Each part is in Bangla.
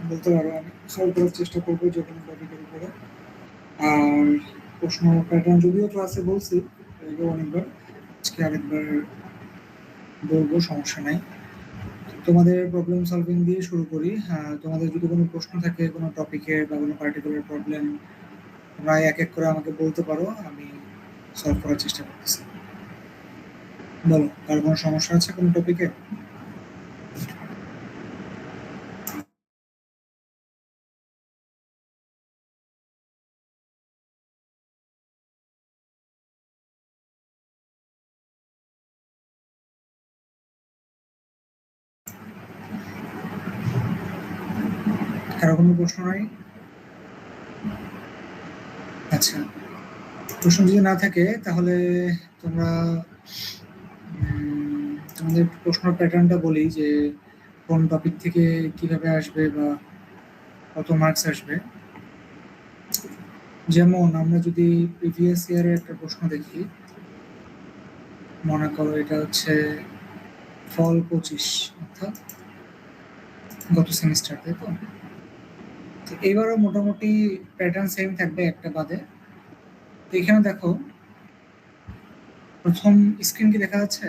বলতে পারো, আমি সলভ করার চেষ্টা করবো যে কোনো টপিকের উপরে। আর প্রশ্ন প্যাটার্ন যদিও ক্লাসে বলছি অনেকবার, আজকে আরেকবার বলবো, সমস্যা নাই। তোমাদের প্রবলেম সলভিং দিয়ে শুরু করি। তোমাদের যদি কোনো প্রশ্ন থাকে কোনো টপিকের বা কোনো পার্টিকুলার প্রবলেম, তোমরা এক এক করে আমাকে বলতে পারো, আমি সলভ করার চেষ্টা করতেছি। বলো, কার কোনো সমস্যা আছে কোনো টপিকে? কারো কোনো প্রশ্ন নাই? আচ্ছা, প্রশ্ন যদি না থাকে তাহলে তোমরা তোমাদের প্রশ্ন প্যাটার্নটা বলি যে কোন টপিক থেকে কিভাবে আসবে বা কত মার্কস আসবে। যেমন আমরা যদি প্রিভিয়াস ইয়ারের একটা প্রশ্ন দেখি, মনে করো এটা হচ্ছে ফল 25, অর্থাৎ গত সেমিস্টার, তাই তো? এবারও মোটামুটি প্যাটার্ন সেম থাকবে একটা বাদে। তো এখানে দেখো, প্রথম স্ক্রিন কি দেখা যাচ্ছে?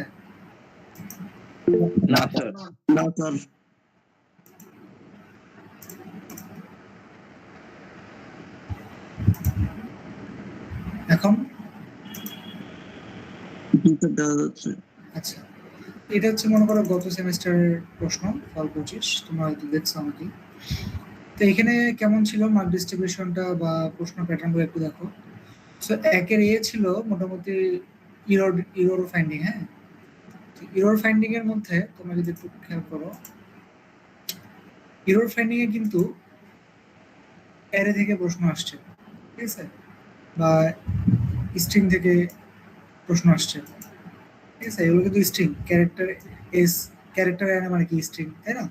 না স্যার। না স্যার। এখন দেখা যাচ্ছে। আচ্ছা, এটা হচ্ছে মনে করো গত সেমিস্টারের প্রশ্ন, ফল 25, তোমরা হয়তো দেখছো আমাকে। তো এখানে কেমন ছিল মার্ক ডিস্ট্রিবিউশনটা বা প্রশ্ন প্যাটার্নগুলো একটু দেখো। সো একের এ ছিল মোটামুটি ইরর ফাইন্ডিং। হ্যাঁ, ইরর ফাইন্ডিং এর মধ্যে তোমরা যদি একটু খেয়াল করো, ইরর ফাইন্ডিং এ কিন্তু অ্যারে থেকে প্রশ্ন আসছে, ঠিক আছে, বা স্ট্রিং থেকে প্রশ্ন আসছে, ঠিক আছে। এগুলো কিন্তু string, character S, character array মানে কি স্ট্রিং, তাই না?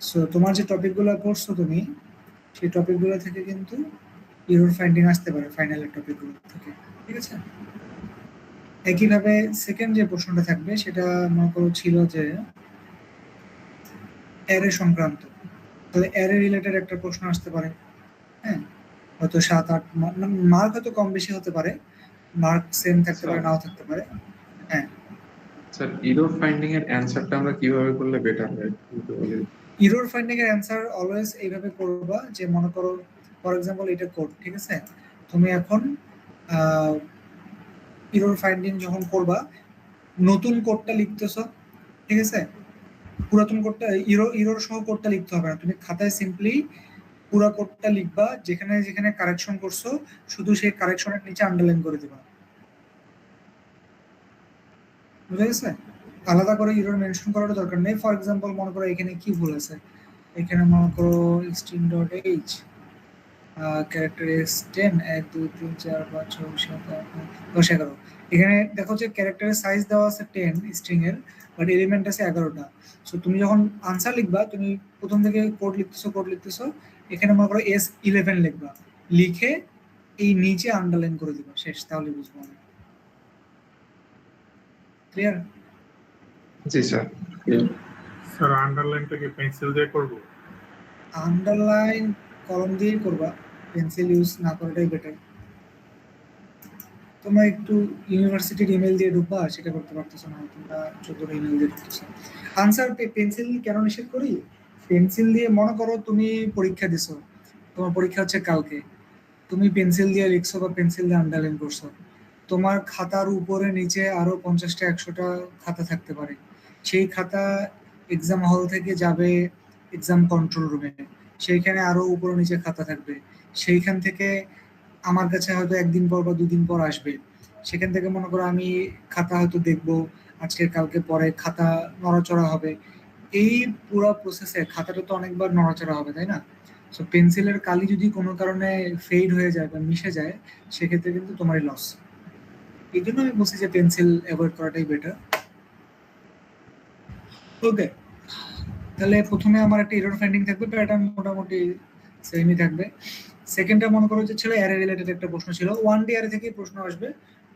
সো তোমার যে টপিকগুলো পড়ছো তুমি, সেই টপিকগুলো থেকে কিন্তু ইরর ফাইন্ডিং আসতে পারে, ফাইনালের টপিকগুলো থেকে, ঠিক আছে। একইভাবে সেকেন্ড যে প্রশ্নটা থাকবে সেটা মনে করো ছিল যে অ্যারে সংক্রান্ত, তাহলে অ্যারে রিলেটেড একটা প্রশ্ন আসতে পারে। হ্যাঁ, হয়তো 7-8 মার্ক হয়তো কম বেশি হতে পারে, মার্ক সেম থাকতে পারে, নাও থাকতে পারে। হ্যাঁ স্যার, ইরর ফাইন্ডিং এর অ্যানসারটা আমরা কিভাবে করলে বেটার হয় একটু বলে দিন। ইরর ফাইন্ডিং এর অ্যান্সার অলওয়েজ এইভাবে করবা যে মনে করো ফর এক্সাম্পল এটা কোড, ঠিক আছে, তুমি এখন ইরর ফাইন্ডিং যখন করবা, নতুন কোডটা লিখতেছো, ঠিক আছে, পুরাতন কোডটা ইরর সহ কোডটা লিখতে হবে না, তুমি খাতায় সিম্পলি পুরো কোডটা লিখবা, যেখানে যেখানে কারেকশন করছো শুধু সেই কারেকশনের নিচে আন্ডারলাইন করে দিবা, বুঝা গেছে? আলাদা করে ইরর মেনশন করার দরকার নেই। ফর এক্সাম্পল মনে করো এখানে কি ভুল আছে, এখানে মনে করো string dot H character S 10 1 2 3 4 5 6 7 8 9 10 11। এখানে দেখো যে ক্যারেক্টারের সাইজ দেওয়া আছে 10 স্ট্রিং এর, বাট এলিমেন্ট আছে 11টা। সো তুমি যখন আনসার লিখবা, তুমি প্রথম থেকে কোড লিখতেছো, এখানে মনে করো S11 লিখবা, লিখে এই নিচে আন্ডারলাইন করে দিবা, শেষ, তাহলে বুঝবো আমি। ক্লিয়ার? জি স্যার। স্যার আন্ডারলাইনটা কি পেন্সিল দিয়ে করব? আন্ডারলাইন কলম দিয়ে করবা, পেন্সিল ইউজ না করাটাই বেটার। তোমরা একটু ইউনিভার্সিটির ইমেল দিয়ে ঢুকবা, সেটা করতে পারতেছো না, তোমরা ছোট ইমেল দিয়ে ঢুকতেছো। আনসার পেন্সিল কেন নিষেধ করি? পেন্সিল দিয়ে মনে করো তুমি পরীক্ষা দিছো, তোমার পরীক্ষা হচ্ছে কালকে, তুমি পেন্সিল দিয়ে লিখছো বা পেন্সিল দিয়ে আন্ডারলাইন করছো, তোমার খাতার উপরে নিচে আরো 50টা 100টা খাতা থাকতে পারে। সেই খাতা এক্সাম হল থেকে যাবে এক্সাম কন্ট্রোল রুমে, সেইখানে আরো উপরে নিচে খাতা থাকবে, সেইখান থেকে আমার কাছে হয়তো একদিন পর বা দুদিন পর আসবে, সেখান থেকে মনে করো আমি খাতা হয়তো দেখবো, আজকে কালকে পরে খাতা নড়াচড়া হবে, এই পুরো প্রসেসে খাতাটা তো অনেকবার নড়াচড়া হবে, তাই না? সো পেন্সিলের কালি যদি কোনো কারণে ফেড হয়ে যায় বা মিশে যায়, সেক্ষেত্রে কিন্তু তোমারই লস। এই জন্য আমি বলছি যে পেন্সিল অ্যাভয়েড করাটাই বেটার। ওকে, তাহলে প্রথমে আমার একটা এরর ফাইন্ডিং থাকবে, প্যাটার্ন মোটামুটি সেমই থাকবে। সেকেন্ডটা মনে করো যে ছিল অ্যারে রিলেটেড একটা প্রশ্ন ছিল, 1D অ্যারে থেকে প্রশ্ন আসবে,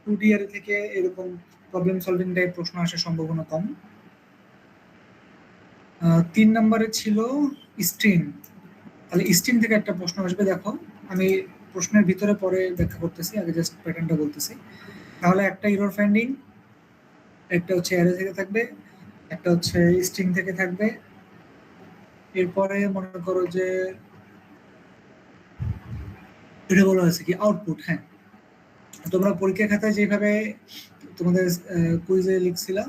2D অ্যারে থেকে এরকম প্রবলেম সলভিং টাইপ প্রশ্ন আসার সম্ভাবনা কম। 3 নম্বরে ছিল স্ট্রিং, তাহলে স্ট্রিং থেকে একটা প্রশ্ন আসবে, দেখো আমি প্রশ্নের ভিতরে পরে ব্যাখ্যা করতেছি, আগে জাস্ট প্যাটার্নটা বলতেছি। তাহলে একটা এরর ফাইন্ডিং, একটা হচ্ছে অ্যারে থেকে থাকবে, একটা হচ্ছে স্ট্রিং থেকে থাকবে। এরপরে মনে করো যে এটা বলা হয়েছে কি আউটপুট। হ্যাঁ, তোমরা পরীক্ষা খাতায় যেভাবে তোমাদের কুইজে লিখছিলা,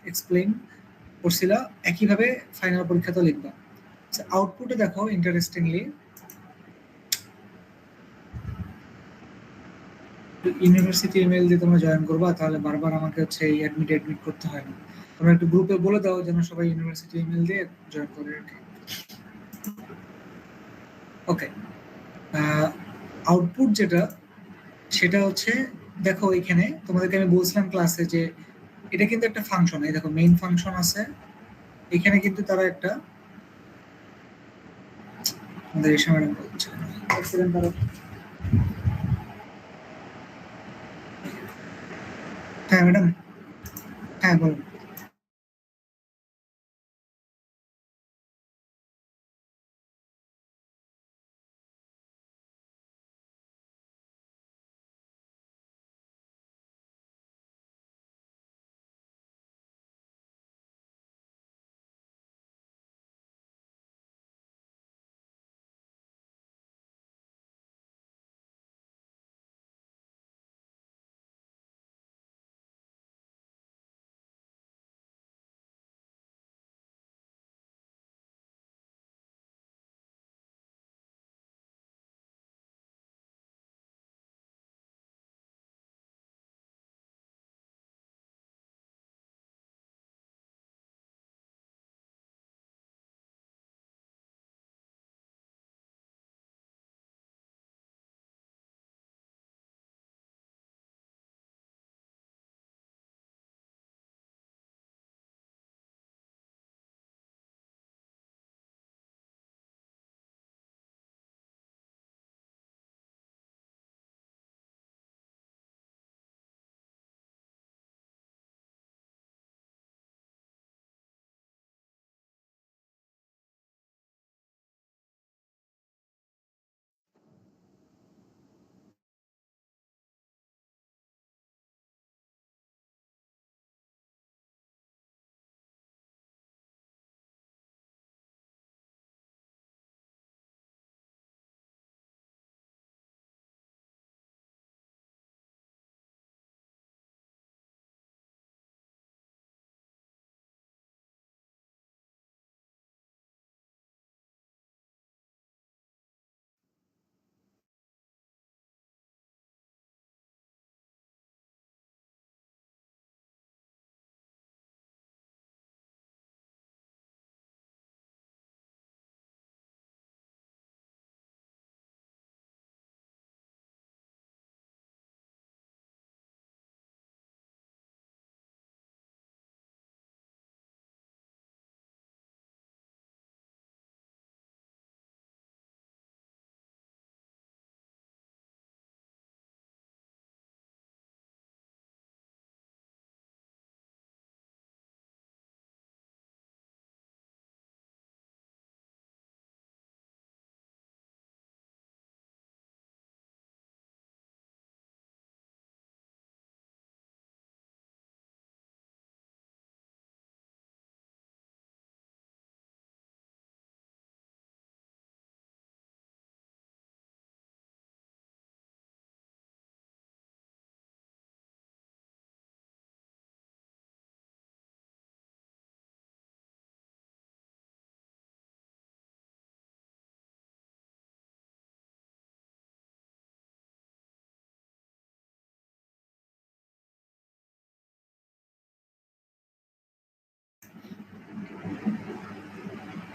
এক্সপ্লেইন করছিলা, একইভাবে ফাইনাল পরীক্ষাতেও লিখবা। আউটপুটে দেখো ইন্টারেস্টিংলি ইউনিভার্সিটি ইমেল দিয়ে তোমরা জয়েন করবা, তাহলে বারবার আমাকে হচ্ছে এই অ্যাডমিট করতে হয় না। তোমরা একটু গ্রুপে বলে দাও যেন সবাই ইউনিভার্সিটি ইমেল দিয়ে জয়েন করে আর কি। ওকে, আউটপুট যেটা, সেটা হচ্ছে দেখো এখানে তোমাদেরকে আমি বলছিলাম ক্লাসে যে এটা কিন্তু একটা ফাংশন। এই দেখো মেইন ফাংশন আছে এখানে, কিন্তু তারা একটা আমাদের এসা ম্যাডাম বলছে হ্যাঁ ম্যাডাম, হ্যাঁ বলুন।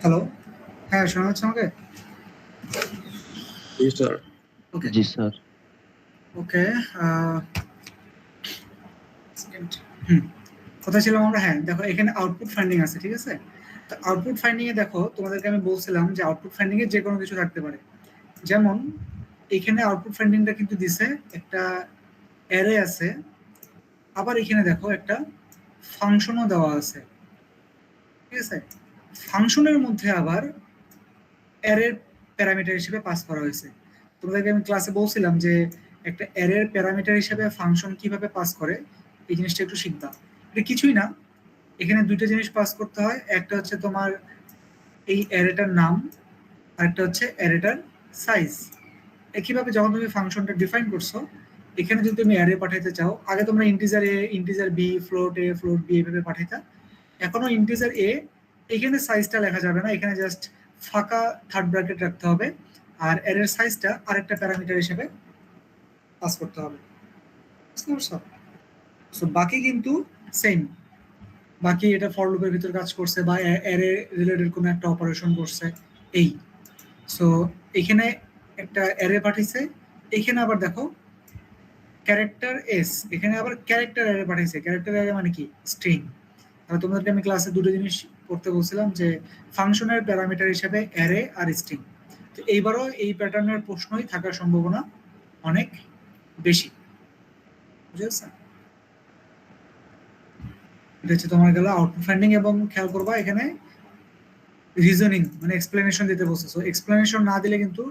হ্যালো, হ্যাঁ শোনা যাচ্ছে আমাকে? জি স্যার। ওকে জি স্যার। ওকে, হুম, কোথায় ছিলাম আমরা? হ্যাঁ দেখো এখানে আউটপুট ফাইন্ডিং আছে, ঠিক আছে? তো আউটপুট ফাইন্ডিং এ দেখো তোমাদেরকে আমি বলছিলাম যে আউটপুট ফাইন্ডিং এ যে কোনো কিছু থাকতে পারে। যেমন এখানে আউটপুট ফাইন্ডিংটা কিন্তু দিছে একটা অ্যারে আছে, আবার এখানে দেখো একটা ফাংশনও দেওয়া আছে, ঠিক আছে? ফাংশনের মধ্যে আবার অ্যারের প্যারামিটার হিসেবে পাস করা হয়েছে। তোমাদেরকে আমি ক্লাসে বলছিলাম যে একটা অ্যারের প্যারামিটার হিসেবে ফাংশন কিভাবে পাস করে, এই জিনিসটা একটু শিখবা। এটা কিছুই না, এখানে দুইটা জিনিস পাস করতে হয়, একটা হচ্ছে তোমার এই অ্যারেটার নাম, আর একটা হচ্ছে অ্যারেটার সাইজ। একইভাবে যখন তুমি ফাংশনটা ডিফাইন করছো, এখানে যদি তুমি অ্যারে পাঠাইতে চাও, আগে তোমরা ইন্টিজার এ, ইন্টিজার বি, ফ্লোট এ, ফ্লোট বি এভাবে পাঠাইতা। এখনো ইন্টিজার এ, এখানে সাইজটা লেখা যাবে না, এখানে জাস্ট ফাঁকা থার্ড ব্র্যাকেট রাখতে হবে, আর অ্যারের সাইজটা আরেকটা প্যারামিটার হিসেবে পাস করতে হবে। বুঝতে পারছো? সো বাকি কিন্তু সেম, বাকি এটা ফর লুপের ভিতর কাজ করছে বা অ্যারে রিলেটেড কোনো একটা অপারেশন করছে এই। সো এখানে একটা অ্যারে পাঠিয়েছে, এখানে আবার দেখো ক্যারেক্টার এস, এখানে আবার ক্যারেক্টার অ্যারে পাঠিয়েছে। ক্যারেক্টার অ্যারে মানে কি? স্ট্রিং। তাহলে তোমাদেরকে আমি ক্লাসে দুটো জিনিস করতে বলছিলাম, যে ফাংশনের প্যারামিটার হিসেবে অ্যারে আর স্ট্রিং। তো এইবারও এই প্যাটার্নের প্রশ্নই থাকার সম্ভাবনা অনেক বেশি। বুঝেছেন? এটা হচ্ছে তোমার গেল আউটপুট ফাইন্ডিং, এবং খেয়াল করবা এখানে রিজনিং মানে এক্সপ্লেনেশন দিতে বলছে। সো এক্সপ্লেনেশন না দিলে কিন্তু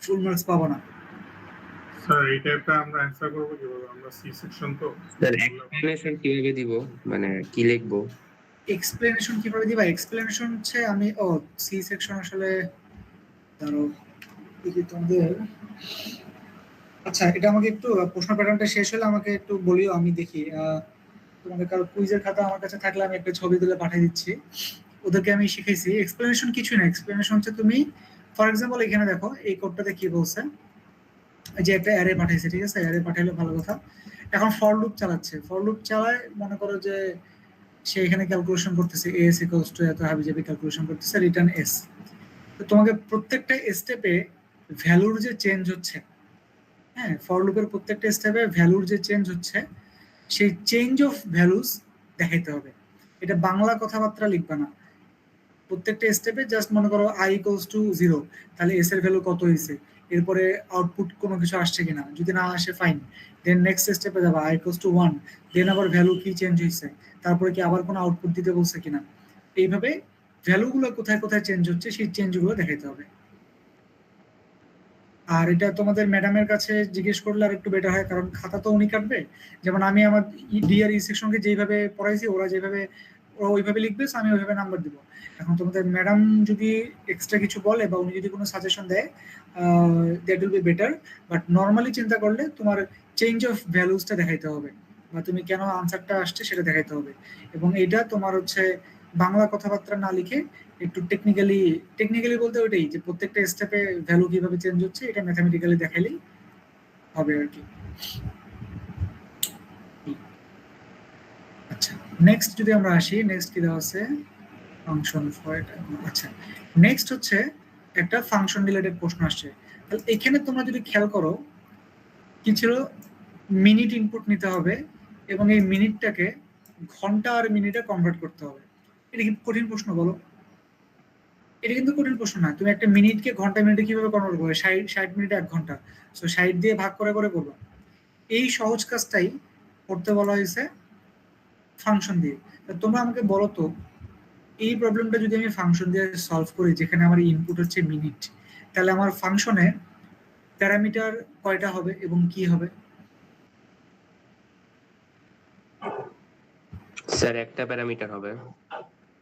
ফুল মার্কস পাবো না। স্যার এই টাইপটা আমরা অ্যান্সার করবো কিভাবে? আমরা সি সেকশন তো। স্যার এক্সপ্লেনেশন কিভাবে দিব, মানে কি লিখবো? এক্সপ্লেনেশন কিভাবে দিবা? এক্সপ্লেনেশন হচ্ছে আমি সি সেকশন আসলে ধরো দেখি তোমাদের। আচ্ছা, এটা আমাকে একটু প্রশ্ন প্যাটার্নটা শেষ হলে আমাকে একটু বলিও, আমি দেখি তোমাদের কারো কুইজের খাতা আমার কাছে থাকলে আমি একটা ছবি তুলে পাঠিয়ে দিচ্ছি। ওদেরকে আমি শিখেছি এক্সপ্লেনেশন কিছুই না। এক্সপ্লেনেশন হচ্ছে তুমি ফর এক্সাম্পল এখানে দেখো এই কোডটাতে কি বলছে, যে একটা অ্যারে পাঠাইছে, ঠিক আছে, অ্যারে পাঠাইলে ভালো কথা। এখন ফর লুপ চালাচ্ছে, ফর লুপ চালায়, মনে করো যে সে এখানে ক্যালকুলেশন করতেছে এস ইকুয়ালস টু এত হাবিজাবি ক্যালকুলেশন করতেছে, রিটার্ন এস। তো তোমাকে প্রত্যেকটা স্টেপে ভ্যালুর যে চেঞ্জ হচ্ছে, হ্যাঁ, ফর লুপের প্রত্যেকটা স্টেপে ভ্যালুর যে চেঞ্জ হচ্ছে, সেই চেঞ্জ অফ ভ্যালুস দেখাইতে হবে। এটা বাংলা কথাবার্তা লিখবা না, প্রত্যেকটা স্টেপে জাস্ট মনে করো আই ইকুয়ালস টু 0, তাহলে এস এর ভ্যালু কত হয়েছে, এরপরে আউটপুট কোনো কিছু আসছে কিনা, যদি না আসে ফাইন, দেন নেক্সট স্টেপে যাবা আই ইকুয়ালস টু 1, দেন আবার ভ্যালু কি চেঞ্জ হয়েছে, তারপরে কি আবার কোনো আউটপুট দিতে বলছে কিনা। এইভাবে ভ্যালুগুলো কোথায় কোথায় চেঞ্জ হচ্ছে সেই চেঞ্জগুলো দেখাইতে হবে। আর এটা তোমাদের ম্যাডামের কাছে জিজ্ঞেস করলে আর একটু বেটার হয়, কারণ খাতা তো উনি কাটবে। যেমন আমি আমার ডি আর ই সেকশনকে যেইভাবে পড়াইছি, ওরা যেভাবে ওরা ওইভাবে লিখবে, so আমি ওইভাবে নাম্বার দিব। এখন তোমাদের ম্যাডাম যদি এক্সট্রা কিছু বলে বা উনি যদি কোনো সাজেশন দেয়, that will be better. But normally চিন্তা করলে তোমার চেঞ্জ অফ ভ্যালুসটা দেখাইতে হবে, বা তুমি কেন আনসারটা আসছে সেটা দেখাইতে হবে। এবং এটা তোমার হচ্ছে বাংলা কথাবার্তা না লিখে একটু টেকনিক্যালি বলতে ওইটাই, যে প্রত্যেকটা স্টেপে ভ্যালু কিভাবে চেঞ্জ হচ্ছে এটা ম্যাথমেটিক্যালি দেখাইলেই হবে আর কি। আচ্ছা, নেক্সট যদি আমরা আসি, নেক্সট কি দেওয়া আছে? ফাংশন ফর এটা। আচ্ছা, নেক্সট হচ্ছে একটা ফাংশন রিলেটেড প্রশ্ন আসছে। তাহলে এখানে তোমরা যদি খেয়াল করো, কি ছিল, মিনিট ইনপুট নিতে হবে এবং এই মিনিটটাকে ঘন্টা আর মিনিটে কনভার্ট করতে হবে। এটা কি কঠিন প্রশ্ন বলো? এটা কিন্তু কঠিন প্রশ্ন না। তুমি একটা মিনিটকে ঘন্টা মিনিটে কিভাবে কনভার্ট করবে? 60 মিনিটে 1 ঘন্টা, সো 60 দিয়ে ভাগ করে করে করবো। এই সহজ কাজটাই করতে বলা হয়েছে ফাংশন দিয়ে। তোমরা আমাকে বলো তো, এই প্রবলেমটা যদি আমি ফাংশন দিয়ে সলভ করি, যেখানে আমার ইনপুট হচ্ছে মিনিট, তাহলে আমার ফাংশনে প্যারামিটার কয়টা হবে এবং কি হবে? স্যার একটা প্যারামিটার হবে।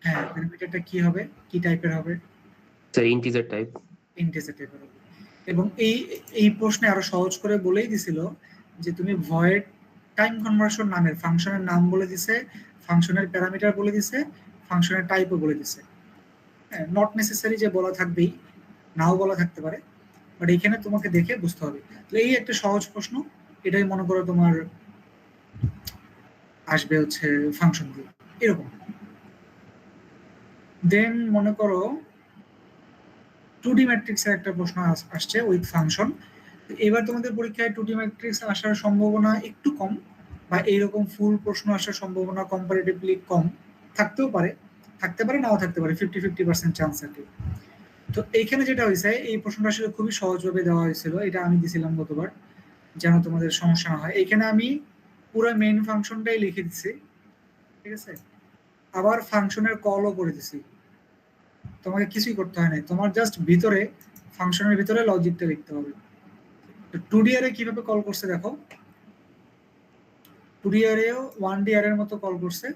হ্যাঁ, প্যারামিটারটা কি হবে, কি টাইপের হবে? Sir integer type. ইন্টিজার টাইপের হবে। এবং এই প্রশ্নে আরো সহজ করে বলেই দিছিল যে তুমি ভয়েড টাইম কনভার্সন নামের ফাংশনের নাম বলে দিছে, ফাংশনের প্যারামিটার বলে দিছে, ফাংশনের টাইপও বলে দিছে। নট নেসেসারি যে বলা থাকবেই, নাও বলা থাকতে পারে, বাট এইখানে তোমাকে দেখে বুঝতে হবে। তাহলে এই একটা সহজ প্রশ্ন, এটাই মনে করো তোমার আসবে হচ্ছে ফাংশন দিয়ে এরকম। দেন মনে করো 2D ম্যাট্রিক্সের একটা প্রশ্ন আসছে উইথ ফাংশন। এবার তোমাদের পরীক্ষায় 2D ম্যাট্রিক্স আসার সম্ভাবনা একটু কম, বা এইরকম ফুল প্রশ্ন আসার সম্ভাবনা কম্পারেটিভলি কম। থাকতেও পারে, থাকতে পারে, নাও থাকতে পারে, 50-50% চান্স আর কি। তো এইখানে যেটা হয়েছে, এই প্রশ্নটা আসলে খুবই সহজভাবে দেওয়া হয়েছিল, এটা আমি দিছিলাম গতবার, যেন তোমাদের সমস্যা না হয়। এইখানে আমি পুরো মেইন ফাংশনটাই লিখে দিচ্ছি, ঠিক আছে, আবার ফাংশনের কলও করে দিছি। তোমাকে কিছুই করতে হয় না, তোমার জাস্ট ভিতরে ফাংশনের ভিতরে লজিকটা লিখতে হবে। তো 2D অ্যারে কিভাবে কল করছে দেখো, 2D অ্যারেও 1D অ্যারের মতো কল করছে,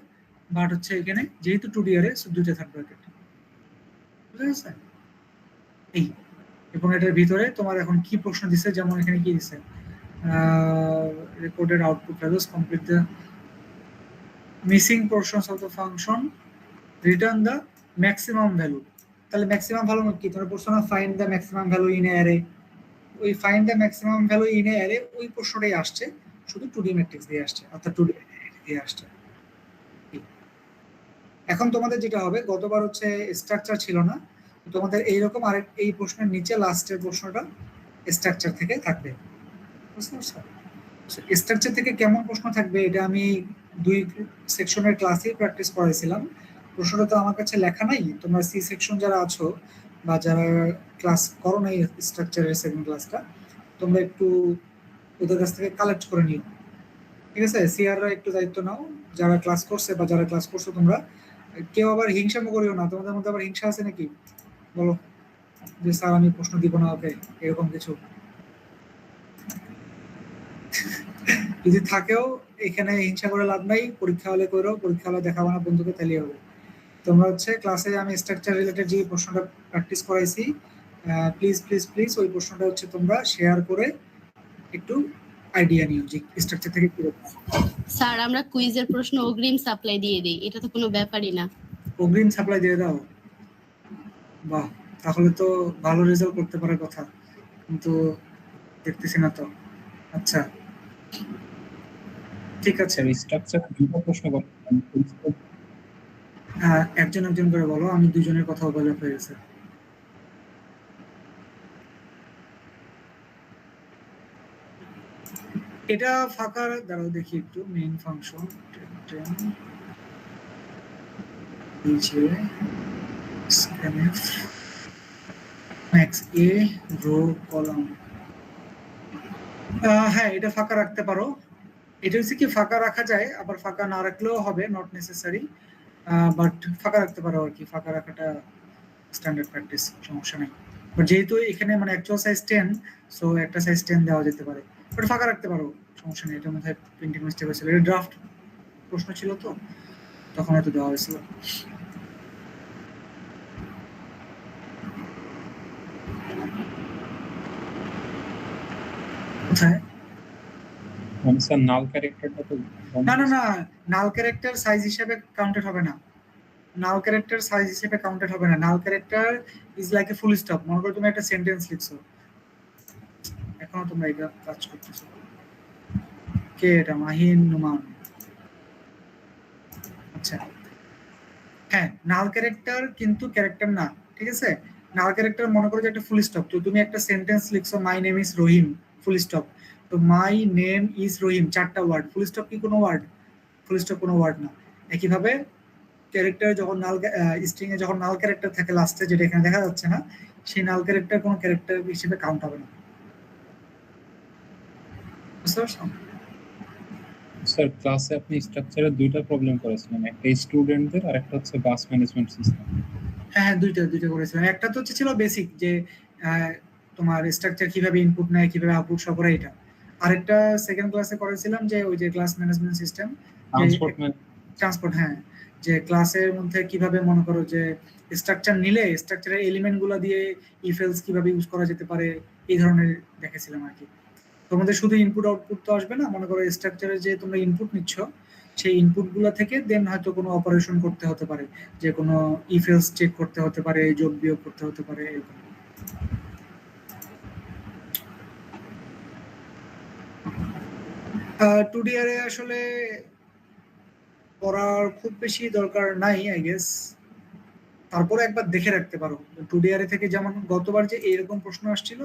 বাট হচ্ছে এখানে যেহেতু 2D অ্যারে দুইটা থার্ড ব্র্যাকেট, বুঝা গেছে? এই এবং এটার ভিতরে তোমার এখন কি প্রশ্ন দিছে, যেমন এখানে কি দিছে, recorded output values, complete the missing portions of the function, return the maximum value। তাহলে ম্যাক্সিমাম ভ্যালু কি তোমরা প্রশ্ন না, find the maximum value in array, ওই find the maximum value in array ওই প্রশ্নটাই আসছে, শুধু 2D ম্যাট্রিক্স দিয়ে আসছে, অর্থাৎ 2D দিয়ে আসছে। এখন তোমাদের যেটা হবে, গতবার হচ্ছে স্ট্রাকচার ছিল না, তোমাদের এইরকম আরেক এই প্রশ্নের নিচে লাস্টের প্রশ্নটা স্ট্রাকচার থেকে থাকবে, বুঝতে পারছো? স্ট্রাকচার থেকে কেমন প্রশ্ন থাকবে এটা আমি 2 সেকশনের ক্লাসেই প্র্যাকটিস করাইছিলাম। প্রশ্নটা তো আমার কাছে লেখা নাই, তোমরা সি সেকশন যারা আছো বা যারা ক্লাস করো নাই স্ট্রাকচারের সেকেন্ড ক্লাসটা, তোমরা একটু ওদের কাছ থেকে কালেক্ট করে নিও, ঠিক আছে? সিআররা একটু দায়িত্ব নাও, যারা ক্লাস করছে বা যারা ক্লাস করছো তোমরা কেউ আবার হিংসামো করিও না, তোমাদের মধ্যে আবার হিংসা আছে নাকি বলো, যে স্যার আমি প্রশ্ন দিব না ওকে, এরকম কিছু যদি থাকেও এখানে হিংসা করে লাভ নাই, পরীক্ষা হলে করো, পরীক্ষা হলে দেখাবো না বন্ধুকে, তাহলেই হবে। তোমরা হচ্ছে ক্লাসে আমি স্ট্রাকচার রিলেটেড যে প্রশ্নটা প্র্যাকটিস করাইছি, প্লিজ প্লিজ প্লিজ ওই প্রশ্নটা হচ্ছে তোমরা শেয়ার করে একটু আইডিয়া নিও যে স্ট্রাকচার থেকে কি রকম। স্যার আমরা কুইজের প্রশ্ন অগ্রিম সাপ্লাই দিয়ে দেই, এটা তো কোনো ব্যাপারই না। অগ্রিম সাপ্লাই দিয়ে দাও? বাহ, তাহলে তো ভালো রেজাল্ট করতে পারার কথা, কিন্তু দেখতেছি না তো। আচ্ছা ঠিক আছে, স্ট্রাকচার দুটো প্রশ্ন করলাম, একজন একজন করে বলো, আমি দুজনের কথা বলে হয়ে গেছে। এটা ফাঁকা দাঁড়াও দেখি একটু, main function scanf max a rho column, হ্যাঁ এটা ফাঁকা রাখতে পারো। এটা হচ্ছে কি ফাঁকা রাখা যায়, আবার ফাঁকা না রাখলেও হবে, নট নেসেসারি, বাট ফাঁকা রাখতে পারো আর কি, ফাঁকা রাখাটা স্ট্যান্ডার্ড প্র্যাকটিস, সমস্যা নেই। বাট যেহেতু এখানে মানে অ্যাকচুয়াল সাইজ 10, সো একটা সাইজ 10 দেওয়া যেতে পারে, বাট ফাঁকা রাখতে পারো, সমস্যা নেই। এটার মধ্যে প্রিন্টিং মিস্টেক হয়েছিল, এটা ড্রাফট প্রশ্ন ছিল তো তখন হয়তো দেওয়া হয়েছিল। কোথায়? মানে স্যার নাল ক্যারেক্টারটা তো না না না, নাল ক্যারেক্টার সাইজ হিসেবে কাউন্টেড হবে না, নাল ক্যারেক্টার সাইজ হিসেবে কাউন্টেড হবে না। Null character is like a full stop, মনে করো তুমি একটা সেন্টেন্স লিখছো, এখনো তোমরা এটা কাজ করতেছো, কে এটা? মাহিন নুমান। আচ্ছা হ্যাঁ, নাল ক্যারেক্টার কিন্তু ক্যারেক্টার না, ঠিক আছে? নাল ক্যারেক্টার মনে করো যে একটা ফুল স্টপ, তো তুমি একটা সেন্টেন্স লিখছো, my name is Rahim, full stop, তো মাই নেম ইজ রহিম 4টা ওয়ার্ড, ফুল স্টপ কি কোনো ওয়ার্ড? ফুল স্টপ কোনো ওয়ার্ড না। একইভাবে ক্যারেক্টার যখন নাল স্ট্রিং এ যখন নাল ক্যারেক্টার থাকে লাস্টে, যেটা এখানে দেখা যাচ্ছে না, সেই নাল ক্যারেক্টার কোনো ক্যারেক্টার হিসেবে কাউন্ট হবে না, বুঝতে পারছো? স্যার ক্লাসে আপনি স্ট্রাকচারের দুইটা প্রবলেম করেছিলেন, একটা স্টুডেন্টদের আর একটা হচ্ছে বাস ম্যানেজমেন্ট সিস্টেম। হ্যাঁ হ্যাঁ, দুইটা করেছিলাম। একটা তো হচ্ছে ছিল বেসিক, যে তোমার স্ট্রাকচার কিভাবে ইনপুট নেয়, কিভাবে আউটপুট সব করে, এটা। আরেকটা সেকেন্ড ক্লাসে করেছিলাম যে ওই যে ক্লাস ম্যানেজমেন্ট সিস্টেম, ট্রান্সপোর্ট, হ্যাঁ, যে ক্লাসের মধ্যে কিভাবে মনে করো যে স্ট্রাকচার নিলে স্ট্রাকচারের এলিমেন্ট গুলো দিয়ে ইফ এলস কিভাবে ইউজ করা যেতে পারে, এই ধরনের দেখেছিলাম আর কি। তোমাদের শুধু ইনপুট আউটপুট তো আসবে না, মনে করো স্ট্রাকচারে যে তোমরা ইনপুট নিচ্ছ, সেই ইনপুট গুলো থেকে দেন হয়তো কোনো অপারেশন করতে হতে পারে, যে কোনো ইফ এলস চেক করতে হতে পারে, যোগ বিয়োগ করতে হতে পারে, এরকম। টুডি আরে আসলে পড়ার খুব বেশি দরকার নাই আই গেস, তারপরে একবার দেখে রাখতে পারো। টুডি আরে থেকে যেমন গতবার যে এইরকম প্রশ্ন আসছিল,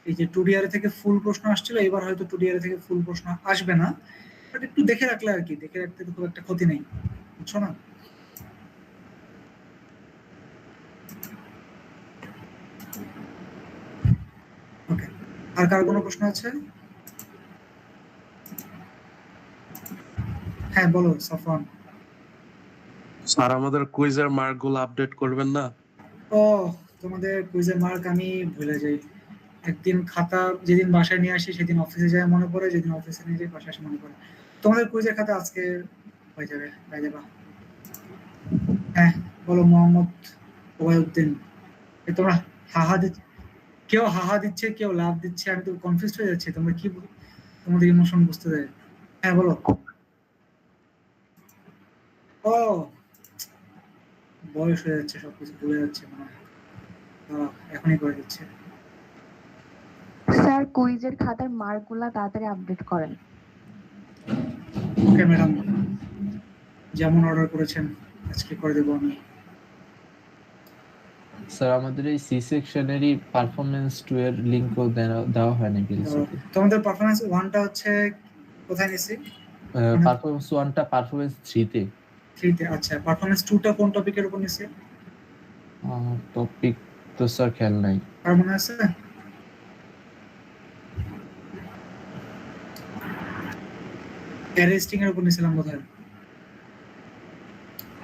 এই যে টুডি আরে থেকে ফুল প্রশ্ন আসছিল, এবার হয়তো টুডি আরে থেকে ফুল প্রশ্ন আসবে না, বাট একটু দেখে রাখলে আর কি, দেখে রাখতে তো খুব একটা ক্ষতি নেই, বুঝছো না? ওকে, আর কার কোনো প্রশ্ন আছে? হ্যাঁ বলো সাফওয়ান। স্যার আমাদের কুইজের মার্কগুলো আপডেট করবেন না? ও তোমাদের কুইজের মার্ক আমি ভুলে যাই। একদিন খাতা যেদিন বাসায় নিয়ে আসি সেদিন অফিসে যায় মনে পড়ে, যেদিন অফিসে নিয়ে যাই বাসায় আসে মনে পড়ে। তোমাদের কুইজের খাতা আজকে হয়ে যাবে, পাই যাবা। হ্যাঁ, বলো মোহাম্মদ ওবায়উদ্দিন। তোমরা হাহা দিচ্ছ, কেউ হাহা দিচ্ছে, কেউ লাভ দিচ্ছে, আমি তো কনফিউজ হয়ে যাচ্ছি। তোমরা কি তোমাদের ইমোশন বুঝতে দেয়? হ্যাঁ বলো। ও, বয়স হয়ে যাচ্ছে, সবকিছু ভুলে যাচ্ছে মনে হয়। এখনই করে দিচ্ছে। স্যার কুইজের খাতার মার্কগুলা তাড়াতাড়ি আপডেট করেন। ওকে ম্যাডাম, যেমন অর্ডার করেছেন আজকে করে দেবো আমি। স্যার আমাদের এই সি সেকশনেরই পারফরম্যান্স 2 এর লিংকও দেওয়া হয়নি বিএলসিতে। তোমাদের পারফরম্যান্স 1টা হচ্ছে কোথায় নিছি? পারফরম্যান্স 1টা পারফরম্যান্স 3 তে। 3 তে। আচ্ছা, পারফরম্যান্স 2টা কোন টপিকের উপর নিছে? টপিক তো স্যার খেয়াল নাই। আর মনে আছে? অ্যারেস্টিং এর উপর নিছিলাম বোধহয়।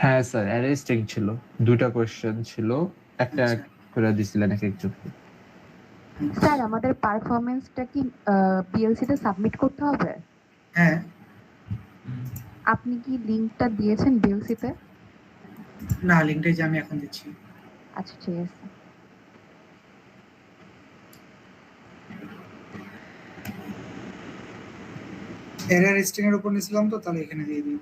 হ্যাঁ স্যার অ্যারেস্টিং ছিল, দুটো কোশ্চেন ছিল, একটা আচ্ছা। করে দিছিলেন এক একজনকে। স্যার আমাদের পারফরম্যান্সটা কি পিএলসি তে সাবমিট করতে হবে? হ্যাঁ। আপনি কি লিংকটা দিয়েছেন পিএলসি তে? না, লিংকটাই যে আমি এখন দিচ্ছি। আচ্ছা ঠিক আছে। অ্যারেস্টিং এর উপর নিছিলাম তো, তাহলে এখানে দিয়ে দিই।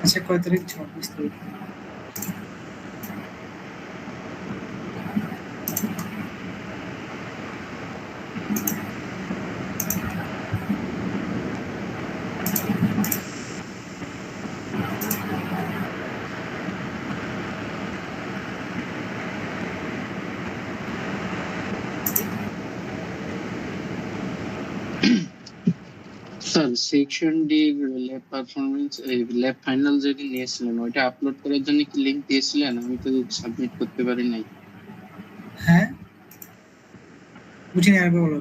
আচ্ছা, কয় তারিখ? 26 তারিখ। Sir section D lab performance lab final যেদিন নিয়েছিলেন ওইটা আপলোড করার জন্য কি লিংক দিয়েছিলেন? আমি তো সাবমিট করতে পারি নাই। হ্যাঁ, বুঝিনি, আরেকবার বলো।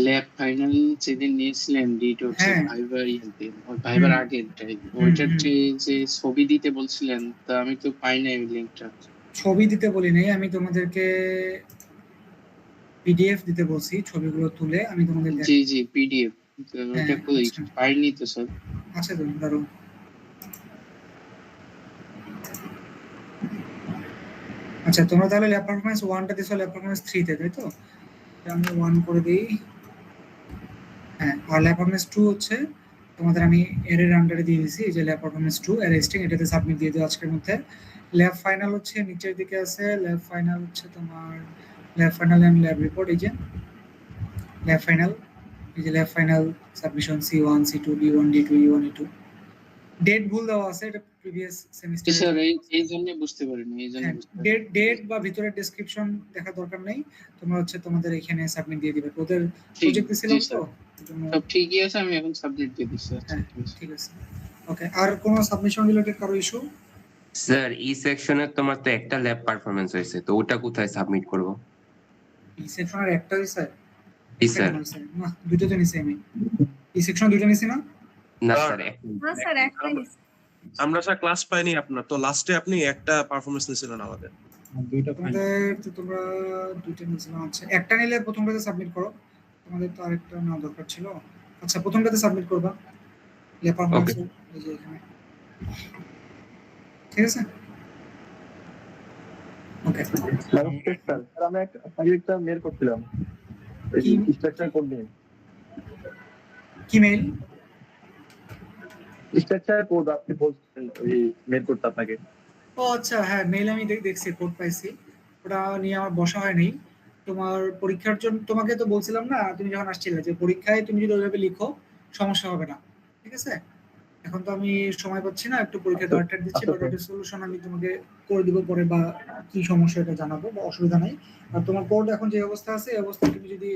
ল্যাব ফাইনাল যেদিন নিয়েছিলেন ডিট হচ্ছে হ্যাঁ। ভাইবার ইয়াতে, ওই ভাইবার আগেরটাই, ওইটার যে ছবি দিতে বলছিলেন, তা আমি তো পাই নাই ওই লিংকটা। ছবি দিতে বলি নাই, আমি তোমাদেরকে পিডিএফ দিতে বলছি। ছবিগুলো তুলে আমি তোমাদের জি জি পিডিএফ, ওইটা কই আচ্ছা। পাইনি তো স্যার। আচ্ছা, তো দারুন। আচ্ছা, তোমরা তাহলে ল্যাব পারফরম্যান্স 1টা দিছো, ল্যাব পারফরম্যান্স 3 তে, তাই তো? আমি 1 করে দিই। হ্যাঁ, আর ল্যাব পারফরম্যান্স 2 হচ্ছে তোমাদের আমি এর আন্ডারে দিয়ে দিয়েছি, এই যে ল্যাব পারফরম্যান্স 2 অ্যারেস্টিং, এটাতে সাবমিট দিয়ে দিও আজকের মধ্যে। ল্যাব ফাইনাল হচ্ছে নিচের দিকে আছে। ল্যাব ফাইনাল হচ্ছে তোমার lab final and lab report. এই যে ল্যাব ফাইনাল, এই যে lab final submission C1 C2 B1 D2 E1 E2। Date ভুল দেওয়া আছে, এটা প্রিভিয়াস সেমিস্টার। স্যার এই জন্য বুঝতে পারিনি, এই জন্য ডেট বা ভিতরের ডেসক্রিপশন দেখা দরকার নেই। তোমরা হচ্ছে তোমাদের এখানে সাবমিট দিয়ে দিবে। ওদের ঠিক প্রজেক্ট দিছিলাম জি তো, স্যার, এজন্য। সব ঠিকই আছে, আমি এখন সাবমিট দিয়ে দিচ্ছি। আচ্ছা হ্যাঁ, ঠিক আছে। ঠিক আছে। ওকে, আর কোন সাবমিশন রিলেটেড কারো ইস্যু? স্যার ই সেকশনের তোমার তো একটা ল্যাব পারফরম্যান্স হয়েছে, তো ওটা কোথায় সাবমিট করব? ই সেকশনের একটা হইছে? জি স্যার। না, দুটো তো নিছি আমি। ই সেকশন দুটো নিছি না? না স্যার, না স্যার একটাই নিছি। আমরা স্যার ক্লাস পাইনি আপনার, তো লাস্টে আপনি একটা পারফরম্যান্স নিছিলেন আমাদের। দুইটা ফাইনাল। তোমাদের তো তোমরা দুটো নিছিলাম। আচ্ছা, একটা নিলে প্রথমটাতে সাবমিট করো। তোমাদের তো আরেকটা নেওয়া দরকার ছিল। আচ্ছা, প্রথমটাতে সাবমিট করবা। লেপার Okay. হচ্ছে এই যে এখানে। ঠিক আছে? ওকে। স্যার আমরা একটা মেল করছিলাম এই স্ট্রাকচার কোড নিয়ে। কি মেইল? স্ট্রাকচার কোড আপনি বলছেন, ওই মেল করতে আপনাকে। ও আচ্ছা, হ্যাঁ, মেইল আমি দেখছি, কোড পাইছি। ওটা নিয়ে আমার বসা হয়নি। তোমার পরীক্ষার জন্য তোমাকে তো বলছিলাম না, তুমি যখন আসছিলে, যে পরীক্ষায় তুমি যদি ওইভাবে লিখো সমস্যা হবে না। ঠিক আছে? এখন তো আমি সময় পাচ্ছি না, একটু পরীক্ষা কার্ডটা দিচ্ছি, বাট এটা সলিউশন আমি তোমাকে করে দিব পরে, বা কি সমস্যা এটা জানাবো, বা অসুবিধা নাই। আর তোমার কোড এখন যে অবস্থা আছে এই অবস্থা তুমি যদি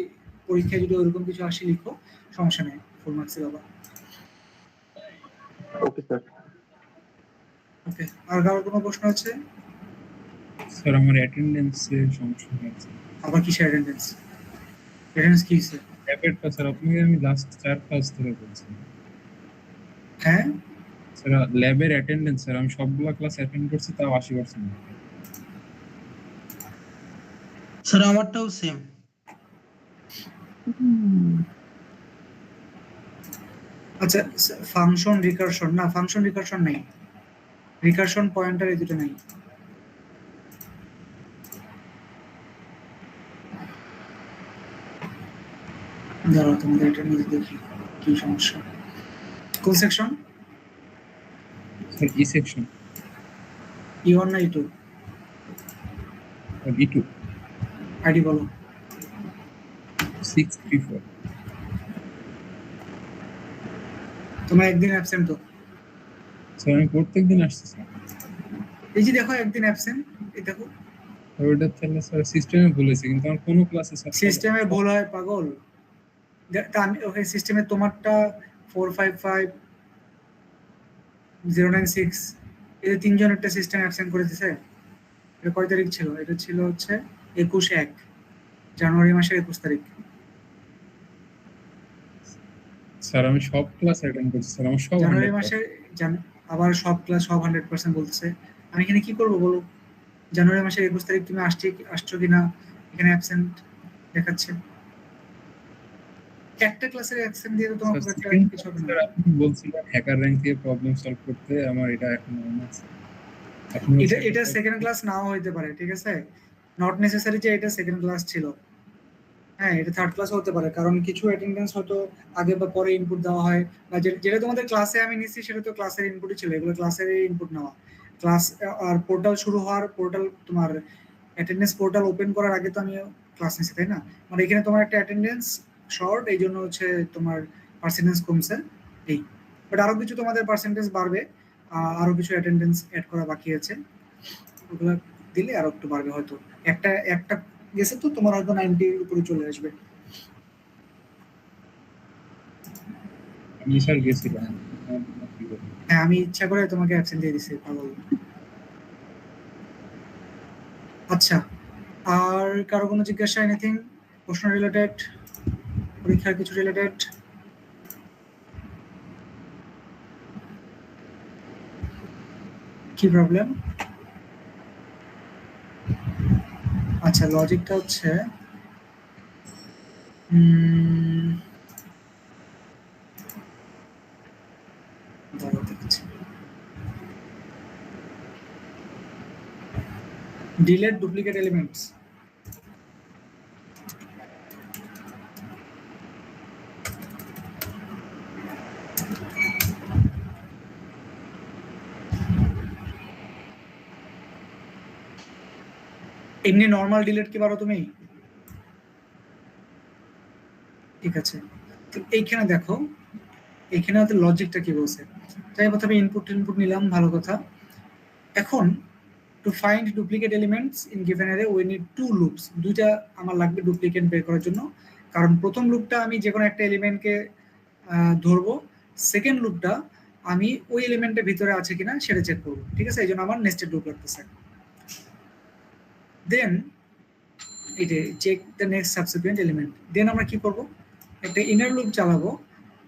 পরীক্ষায় যদি ওইরকম কিছু আসে লিখো, সমস্যা নেই, ফুল মার্কস পাবা। Okay sir. ওকে, আর কারো কোনো প্রশ্ন আছে? স্যার আমার অ্যাটেন্ডেন্সের সমস্যা হয়েছে। আবার কি অ্যাটেন্ডেন্স? অ্যাটেন্ডেন্স কি স্যার? ল্যাবেরটা স্যার আপনাকে আমি লাস্ট 4 ক্লাস ধরে বলছি। হ্যাঁ স্যার ল্যাবের অ্যাটেন্ডেন্স স্যার আমি সবগুলা ক্লাস অ্যাটেন্ড করছি, তাও 80%। স্যার আমারটাও সেম। আচ্ছা, ফাংশন রিকারশন না, ফাংশন রিকারশন নাই, রিকারশন পয়েন্টার এই দুটো নাই। দাঁড়াও তোমাদের এটা নিয়ে দেখি কি সমস্যা। কোন সেকশন? স্যার ই সেকশন। E1 না E2? E2 আইডি বলো। 634। তোমার একদিন অ্যাবসেন্ট তো? স্যার আমি প্রত্যেকদিন আসছি স্যার। এই যে দেখো একদিন অ্যাবসেন্ট, এই দেখো। ওইটা তাহলে স্যার সিস্টেমে ভুল হয়েছে, কিন্তু আমার কোনো ক্লাসে স্যার সিস্টেমে ভুল হয় পাগল। তা আমি ওকে সিস্টেমে তোমারটা 455096 এই তিনজন একটা সিস্টেম অ্যাবসেন্ট করে দিয়েছে। এটা কয় তারিখ ছিল? এটা ছিল হচ্ছে 21/1 জানুয়ারি মাসের 21 তারিখ। স্যার আমি সব ক্লাস অ্যাটেন্ড করছি স্যার, আমার সব জানুয়ারি মাসে আবার সব ক্লাস সব 100% বলতেছে। আমি এখানে কি করব বলো? জানুয়ারি মাসের 21 তারিখ তুমি আসছো কিনা এখানে অ্যাবসেন্ট দেখাচ্ছে। একটা ক্লাসের অ্যাবসেন্ট দিয়ে তো তোমার একটা কিছু হবে না। স্যার আপনি বলছিলেন হ্যাকার র‍্যাঙ্ক দিয়ে প্রবলেম সলভ করতে, আমার এটা এখন মনে আছে। এটা সেকেন্ড ক্লাস নাও হইতে পারে, ঠিক আছে? নট নেসেসারি যে এটা সেকেন্ড ক্লাস ছিল। হ্যাঁ, এটা থার্ড ক্লাস হতে পারে, কারণ কিছু অ্যাটেন্ডেন্স হয়তো আগে বা পরে ইনপুট দেওয়া হয়, বা যেটা তোমাদের ক্লাসে আমি নিচ্ছি সেটা তো ক্লাসের ইনপুটই ছিল, এগুলো ক্লাসের ইনপুট নেওয়া। ক্লাস আর পোর্টাল শুরু হওয়ার তোমার অ্যাটেন্ডেন্স পোর্টাল ওপেন করার আগে তো আমি ক্লাস নিচ্ছি, তাই না? মানে এখানে তোমার একটা অ্যাটেন্ডেন্স শর্ট, এই জন্য হচ্ছে তোমার পার্সেন্টেজ কমছে এই। বাট আরো কিছু তোমাদের পার্সেন্টেজ বাড়বে, আরো কিছু অ্যাটেন্ডেন্স অ্যাড করা বাকি আছে, ওগুলো দিলে আরো একটু বাড়বে হয়তো। একটা গেছে তো তোমার হয়তো 90 এর উপরে চলে আসবে। আমি স্যার গেছিলাম। হ্যাঁ, আমি ইচ্ছা করে তোমাকে অ্যাবসেন্ট দিয়ে দিছি পাগল। আচ্ছা, আর কারো কোনো জিজ্ঞাসা, এনিথিং প্রশ্ন রিলেটেড, পরীক্ষার কিছু রিলেটেড? কি প্রবলেম? আচ্ছা, লজিকটা হচ্ছে delete duplicate elements. এমনি নর্মাল ডিলিট কি পারো তুমি? ঠিক আছে, তো এইখানে দেখো, এইখানে হয়তো লজিকটা কি বলছে। তাই প্রথমে ইনপুট নিলাম, ভালো কথা। এখন to find duplicate elements in given array we need to loops. দুইটা আমার লাগবে ডুপ্লিকেট বের করার জন্য, কারণ প্রথম লুপটা আমি যে কোনো একটা এলিমেন্টকে ধরবো, সেকেন্ড লুপটা আমি ওই এলিমেন্টের ভিতরে আছে কিনা সেটা চেক করবো, ঠিক আছে? এই জন্য আমার নেস্টেড লুপ লাগতেছে। দেন এটা check the next subsequent element. Then আমরা কি করব? একটা ইনার লুপ চালাবো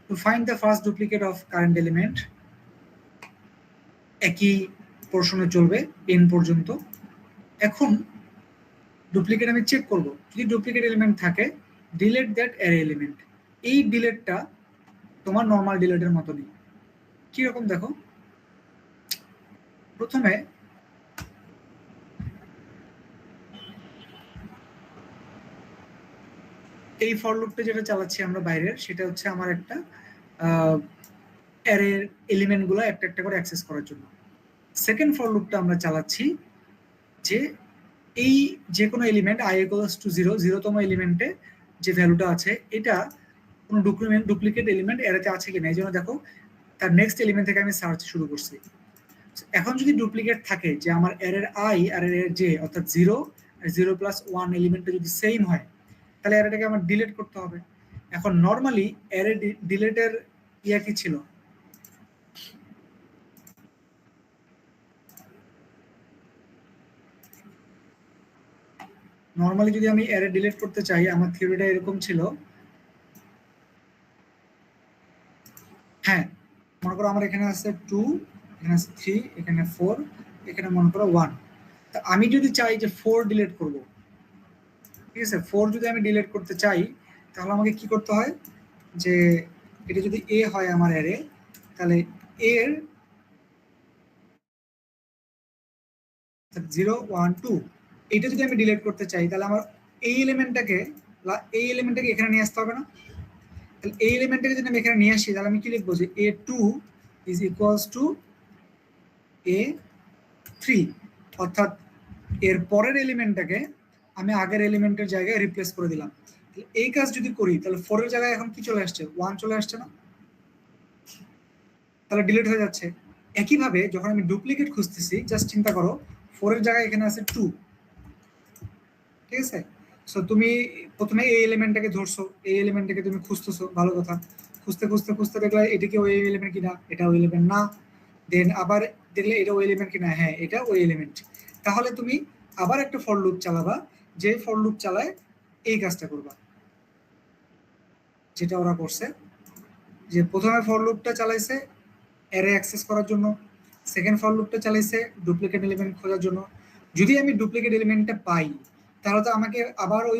to find the first duplicate of current element. একই পোর্শনে চলবে এন পর্যন্ত। এখন ডুপ্লিকেট আমি চেক করব, যদি ডুপ্লিকেট এলিমেন্ট থাকে ডিলিট দ্যাট অ্যারে এলিমেন্ট। এই ডিলিটটা তোমার নর্মাল ডিলিটের মতো নেই। কিরকম দেখো, প্রথমে এই ফর লুপটা যেটা চালাচ্ছি আমরা বাইরের, সেটা হচ্ছে আমার একটা অ্যারের এলিমেন্টগুলো একটা একটা করে অ্যাক্সেস করার জন্য। সেকেন্ড ফর লুপটা আমরা চালাচ্ছি যে এই যে কোনো এলিমেন্ট i = 0, 0তম এলিমেন্টে যে ভ্যালুটা আছে এটা কোনো ডুপ্লিকেট এলিমেন্ট অ্যারেতে আছে কিনা। এই জন্য দেখো তার নেক্সট এলিমেন্ট থেকে আমি সার্চ শুরু করছি। এখন যদি ডুপ্লিকেট থাকে যে আমার অ্যারের আই আর অ্যারের জে অর্থাৎ 0 আর 0+1 এলিমেন্টটা যদি সেম হয় তাহলে অ্যারেটাকে আমার ডিলিট করতে হবে। এখন নরমালি অ্যারে ডিলিটের ইয়া কি ছিল? নরমালি যদি আমি অ্যারে ডিলিট করতে চাই আমার থিওরিটা এরকম ছিল, হ্যাঁ মনে করো আমার এখানে আছে 2, এখানে আছে 3, এখানে 4, এখানে মনে করো 1। তা আমি যদি চাই যে 4 ডিলিট করব, ঠিক আছে, 4 যদি আমি ডিলিট করতে চাই তাহলে আমাকে কি করতে হয় যে এটা যদি এ হয় আমার অ্যারে তাহলে এর 0 1 2 এটা যদি আমি ডিলিট করতে চাই তাহলে আমার এই এলিমেন্টটাকে এখানে নিয়ে আসতে হবে না? তাহলে এই এলিমেন্টটাকে যদি আমি এখানে নিয়ে আসি তাহলে আমি কি লিখবো যে a2 is equals to a3, অর্থাৎ এর পরের এলিমেন্টটাকে আমি আগের এলিমেন্টের জায়গায় রিপ্লেস করে দিলাম। এই কাজ যদি করি তাহলে 4 এর জায়গায় এখন কি চলে আসছে? 1 চলে আসছে না? তাহলে ডিলিট হয়ে যাচ্ছে। একইভাবে যখন আমি ডুপ্লিকেট খুঁজতেছি জাস্ট চিন্তা করো 4 এর জায়গায় এখানে আছে 2, ঠিক আছে? সো তুমি প্রথমে এই এলিমেন্টটাকে ধরছো, এই এলিমেন্টটাকে তুমি খুঁজতেছো, ভালো কথা, খুঁজতে খুঁজতে খুঁজতে দেখলে এটা কি ওই এলিমেন্ট কিনা, এটা ওই এলিমেন্ট না, দেন আবার দেখলে এটা ওই এলিমেন্ট কিনা, হ্যাঁ এটা ওই এলিমেন্ট। তাহলে তুমি আবার একটা ফর লুপ চালাবা, যে ফর লুপ চালায় এই কাজটা করবা যেটা ওরা করছে, যে প্রথমে ফর লুপটা চালাইছে অ্যারে অ্যাক্সেস করার জন্য, সেকেন্ড ফর লুপটা চালাইছে ডুপ্লিকেট এলিমেন্ট খোঁজার জন্য। যদি আমি ডুপ্লিকেট এলিমেন্টটা পাই তাহলে তো আমাকে আবার ওই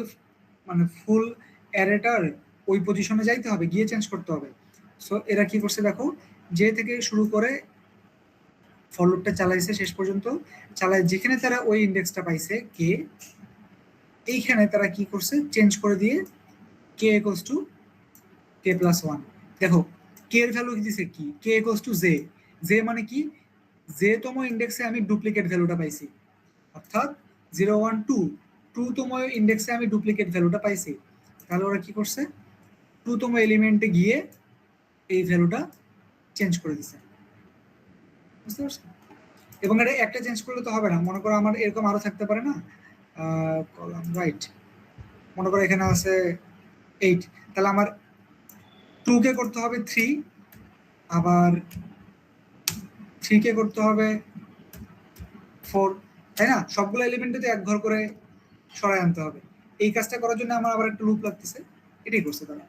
মানে ফুল অ্যারেটার ওই পজিশনে যাইতে হবে, গিয়ে চেঞ্জ করতে হবে। সো এরা কি করছে দেখো, যে থেকে শুরু করে ফর লুপটা চালাইছে শেষ পর্যন্ত চালায়, যেখানে তারা ওই ইন্ডেক্সটা পাইছে কে, এইখানে তারা কি করছে চেঞ্জ করে দিয়ে কে ইকুয়ালস টু k+1। দেখো কে এর ভ্যালু দিছে কি, কে ইকুয়ালস টু জে। জে মানে কি, জে তম ইন্ডেক্সে আমি ডুপ্লিকেট ভ্যালুটা পাইছি, অর্থাৎ 0 1 2 2 তম ইন্ডেক্সে আমি ডুপ্লিকেট ভ্যালুটা পাইছি। তাহলে ওরা কি করছে 2 তম এলিমেন্টে গিয়ে এই ভ্যালুটা চেঞ্জ করে দিছে, বুঝতে পারছো? এবং এটা একটা চেঞ্জ করলে তো হবে না, মনে করো আমার এরকম আরো থাকতে পারে না, কলাম রাইট, মনে করো এখানে আছে 8, তাহলে আমার 2 কে করতে হবে 3, আবার 3 কে করতে হবে 4, তাই না? সবগুলো এলিমেন্টে এক ঘর করে সরাই আনতে হবে। এই কাজটা করার জন্য আমার আবার একটা লুপ লাগতেছে, এটাই করছে তারা।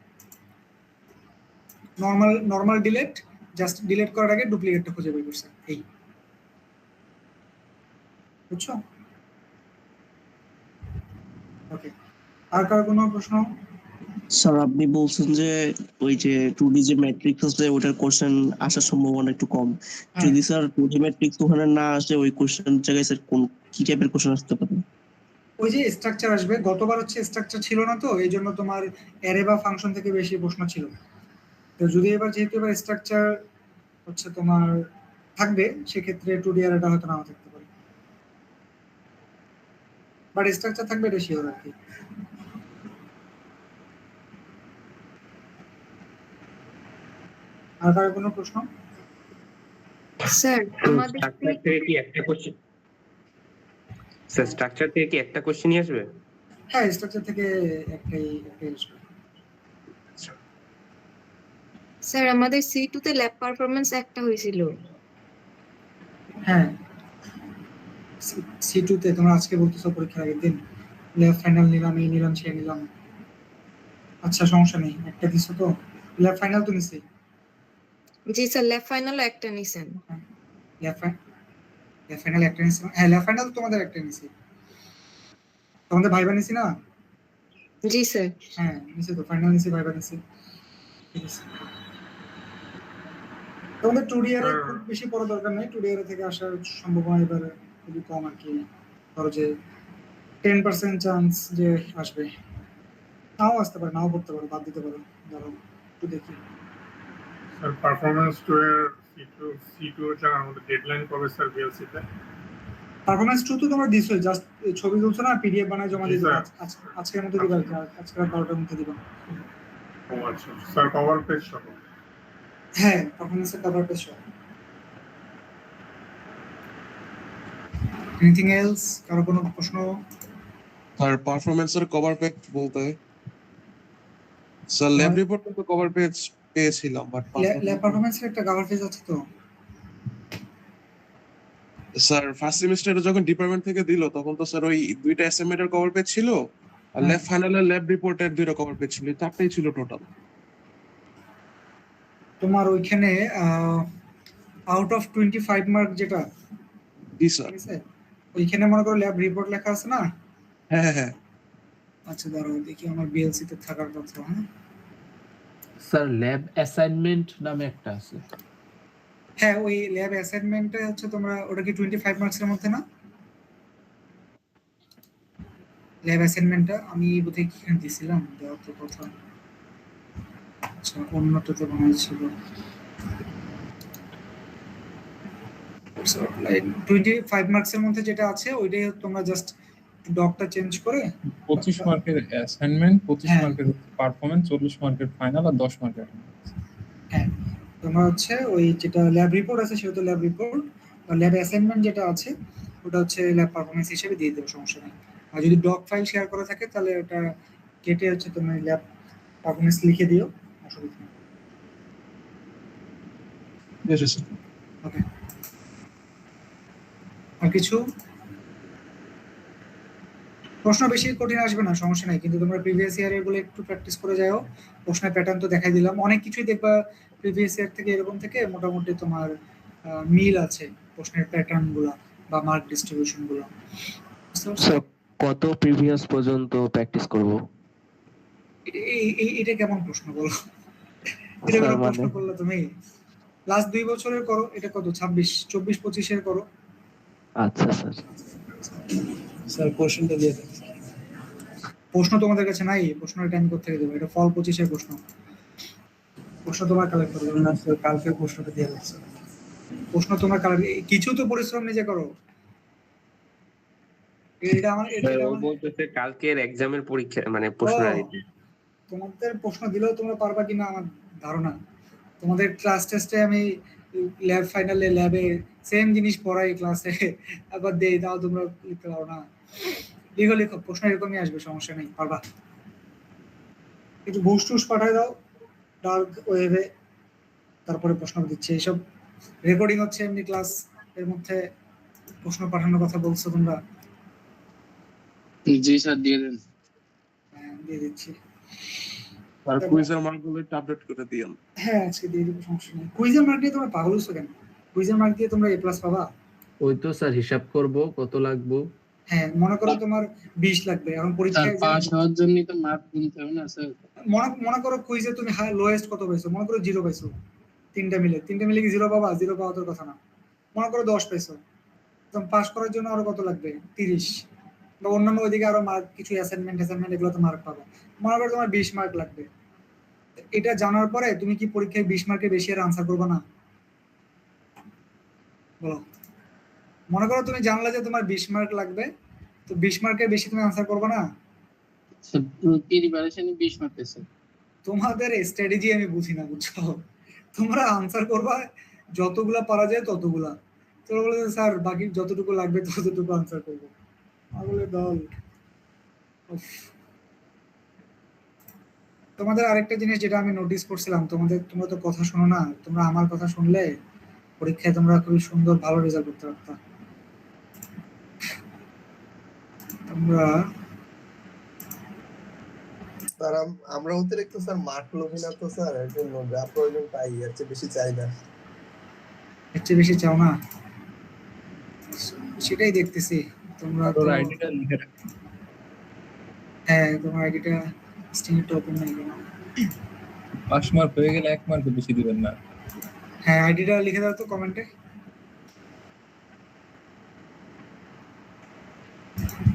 নরমাল ডিলিট, জাস্ট ডিলিট করার আগে ডুপ্লিকেটটা খুঁজে বের করছে, এই বুঝছো? ওকে, আর কার কোনো প্রশ্ন? স্যার আপনি বলছেন যে ওই যে 2D যে ম্যাট্রিক্স আছে ওটার কোশ্চেন আসার সম্ভাবনা একটু কম। যদি স্যার 2D ম্যাট্রিক্স ওখানে না আসে ওই কোশ্চেন জায়গায় স্যার কোন কি টাইপের কোশ্চেন আসতে পারে? ওই যে স্ট্রাকচার আসবে, গতবার হচ্ছে স্ট্রাকচার ছিল না, তো এই জন্য তোমার অ্যারে বা ফাংশন থেকে বেশি প্রশ্ন ছিল। তো যদি এবার যেহেতু এবার স্ট্রাকচার হচ্ছে তোমার থাকবে, সেক্ষেত্রে 2D অ্যারেটা হয়তো নাও থাকতে পারে, বাট স্ট্রাকচার থাকবে এটা শিওর আর কি। আর কার কোনো প্রশ্ন? স্যার আমাদের স্ট্রাকচার থেকে কি একটা কোশ্চেন, স্যার স্ট্রাকচার থেকে কি একটা কোশ্চেনই আসবে? হ্যাঁ স্ট্রাকচার থেকে একটাই আসবে। স্যার আমাদের C2 তে ল্যাব পারফরম্যান্স একটা হয়েছিল। হ্যাঁ C2 তে তোমরা আজকে বলতেছো পরীক্ষার আগের দিন ল্যাব ফাইনাল নিলাম, এই নিলাম সে নিলাম, আচ্ছা সমস্যা নেই, একটা দিছো তো, ল্যাব ফাইনাল তো নিছি। জি স্যার, ল্যাব ফাইনালও একটা নিছেন। ল্যাব ফাইনাল একটা নিছি, হ্যাঁ ল্যাব ফাইনাল তোমাদের একটা নিছি, তোমাদের ভাইবা নিছি না? জি স্যার। হ্যাঁ নিছি তো, ফাইনাল নিছি, ভাইবা নিছি, ঠিক আছে। তোমাদের 2D এর খুব বেশি পড়া দরকার নেই, 2D এর থেকে আসার সম্ভাবনা এবার খুবই কম আর কি, ধরো যে 10% চান্স যে আসবে, নাও আসতে পারে, নাও পড়তে পারো, বাদ দিতে পারো, ধরো একটু দেখি। স্যার পারফরম্যান্স 2 এর C2 এর জন্য আমাদের ডেডলাইন কবে স্যার বিএলসি তে? পারফরম্যান্স 2 তো তোমরা দিছো, জাস্ট ছবি তুলছো না, পিডিএফ বানায় জমা দিছো, আজকের মধ্যে দিবা, আজকে রাত 12টার মধ্যে দিবা। ও আচ্ছা স্যার, কভার পেজ সহ হ্যাঁ, পারফরম্যান্সের কভার পেজ সহ। Anything else? কারো কোনো প্রশ্ন? স্যার পারফরম্যান্সের কভার পেজ বলতে স্যার ল্যাব রিপোর্টে তো কভার পেজ পেয়েছিলাম, বাট ল্যাব পারফরম্যান্সের একটা কভার পেজ আছে তো? স্যার ফার্স্ট সেমিস্টারে যখন ডিপার্টমেন্ট থেকে দিল তখন তো স্যার ওই দুইটা অ্যাসাইনমেন্টের এর কভার পেজ ছিল, আর ল্যাব ফাইনালের ল্যাব রিপোর্টের দুইটা কভার পেজ ছিল, চারটাই ছিল টোটাল। তোমার ওইখানে আউট অফ 25 মার্ক যেটা, জি স্যার। ঠিক আছে, ওইখানে মনে করো ল্যাব রিপোর্ট লেখা আছে না? হ্যাঁ হ্যাঁ হ্যাঁ। আচ্ছা দাঁড়াও দেখি, আমার বিএলসি তে থাকার কথা। হ্যাঁ স্যার ল্যাব অ্যাসাইনমেন্ট নামে একটা আছে। হ্যাঁ, ওই ল্যাব অ্যাসাইনমেন্টে হচ্ছে তোমরা ওটা কি 25 মার্কসের মধ্যে না? ল্যাব অ্যাসাইনমেন্টটা আমি বোধহয় কিখানে দিছিলাম, দেওয়া তো কথা। আচ্ছা, অন্যটাতে বানাইছিল। 25 মার্কসের মধ্যে যেটা আছে ওইটাই তোমরা জাস্ট ডকটা চেঞ্জ করে 25 মার্কের অ্যাসাইনমেন্ট, 25 হ্যাঁ। মার্কের পারফরম্যান্স, 40 মার্কের ফাইনাল আর 10 মার্কের। হ্যাঁ, তোমরা হচ্ছে ওই যেটা ল্যাব রিপোর্ট আছে সেটা তো ল্যাব রিপোর্ট, আর ল্যাব অ্যাসাইনমেন্ট যেটা আছে ওটা হচ্ছে ল্যাব পারফরম্যান্স হিসেবে দিয়ে দেবে, সমস্যা নেই। আর যদি ডক ফাইল শেয়ার করা থাকে তাহলে ওটা কেটে হচ্ছে তুমি ল্যাব পারফরম্যান্স লিখে দিও, অসুবিধা নেই। ওকে, আর কিছু প্রশ্ন বেশি কঠিন আসবে না, সমস্যা নাই, কিন্তু তোমরা প্রিভিয়াস ইয়ারের গুলো একটু প্র্যাকটিস করে যাও। প্রশ্নের প্যাটার্ন তো দেখাই দিলাম, অনেক কিছুই দেখবা প্রিভিয়াস ইয়ার থেকে এরকম থেকে মোটামুটি তোমার মিল আছে প্রশ্নের প্যাটার্ন গুলা বা মার্ক ডিস্ট্রিবিউশন গুলো। স্যার কত প্রিভিয়াস পর্যন্ত প্র্যাকটিস করব? এটা কেমন প্রশ্ন বলো? এটা কেমন প্রশ্ন করলে তুমি? লাস্ট 2 বছরের করো, এটা কত 26 24 25 এর করো। আচ্ছা স্যার। স্যার কোশ্চেনটা দিয়ে দেন। প্রশ্ন তোমাদের কাছে নাই? প্রশ্নের টাইম কোথা থেকে দেবো? এটা ফল 25 এর প্রশ্ন, প্রশ্ন তোমার কালেক্ট করবে না স্যার, কালকে প্রশ্নটা দিয়ে দেন স্যার। প্রশ্ন তোমার কালেক্ট, কিছু তো পরিশ্রম নিজে করো। এটা আমার ও বলতেছে কালকের এক্সামের পরীক্ষা মানে প্রশ্ন আইডি। তোমাদের প্রশ্ন দিলেও তোমরা পারবা কিনা আমার ধারণা। তোমাদের ক্লাস টেস্টে আমি ল্যাব ফাইনালে ল্যাবে সেম জিনিস পড়াই ক্লাসে, আবার দেই, দাও তোমরা লিখতে পারো না। লিখো লিখো, প্রশ্ন এরকমই আসবে, সমস্যা নেই, পারবা। একটু বুস্ট টুস পাঠায় দাও ডার্ক ওয়েবে, তারপরে প্রশ্ন দিচ্ছে। এইসব রেকর্ডিং হচ্ছে এমনি ক্লাস, এর মধ্যে প্রশ্ন পাঠানোর কথা বলছো তোমরা। জি স্যার দিয়ে দেন। হ্যাঁ, দিয়ে দিচ্ছি। আর কুইজের মার্কগুলো একটু আপডেট করে দিয়েন। হ্যাঁ, আজকে দিয়ে দিব, সমস্যা নেই। কুইজের মার্ক দিয়ে তোমরা পাগল হইছো কেন? কুইজের মার্ক দিয়ে তোমরা A+ পাবা? ওই তো স্যার হিসাব করব কত লাগবে। হ্যাঁ, মনে করো তোমার 20 লাগবে, এখন স্যার পরীক্ষায় পাস হওয়ার জন্য তো মার্ক গুনতে হবে না স্যার? মনে করো কুইজে তুমি লোয়েস্ট কত পাইছো, মনে করো 0 পাইছো, তিনটা মিলে কি 0 পাবা? 0 পাওয়া তোর কথা না। মনে করো 10 পাইছো, তুমি পাস করার জন্য আরো কত লাগবে? 30, বা অন্যান্য ওইদিকে আরো মার্ক, কিছু অ্যাসাইনমেন্ট এগুলো তো মার্ক পাবা। মনে করো তোমার 20 মার্ক লাগবে। এটা জানার পরে তুমি কি পরীক্ষায় 20 মার্কের বেশি আর আনসার করবে না? বলো। মনে করো তুমি জানলে যে তোমার 20 মার্ক লাগবে, তো 20 মার্কের বেশি তুমি আনসার করবে না? স্যার প্রিপারেশনে 20 মার্ক স্যার। তোমাদের স্ট্র্যাটেজি আমি বুঝি না, বুঝছো? তোমরা আনসার করবা যতগুলা পারা যায় ততগুলা, তোমরা বলে স্যার বাকি যতটুকু লাগবে ততটুকু আনসার করবো। আগলে দল। উফ। তোমাদের আরেকটা জিনিস যেটা আমি নোটিস করছিলাম, তোমরা তো কথা শোনো না, তোমরা আমার কথা শুনলে পরীক্ষায় তোমরা খুবই সুন্দর ভালো রেজাল্ট করতে পারতা। তোমরা স্যার আমরা অতিরিক্ত স্যার মার্ক লোভী না তো স্যার, এর জন্য যা প্রয়োজন তাই, এর চেয়ে বেশি চাই না। এর চেয়ে বেশি চাও না? সেটাই দেখতেছি। তোমরা তো তোর আইডিটা লিখে রাখ। হ্যাঁ, তোমার আইডিটা স্টিংটা ওপেন নাই কেন? 5 মার্ক হয়ে গেলে 1 মার্ক বেশি দিবেন না। হ্যাঁ, আইডিটা লিখে দাও তো কমেন্টে।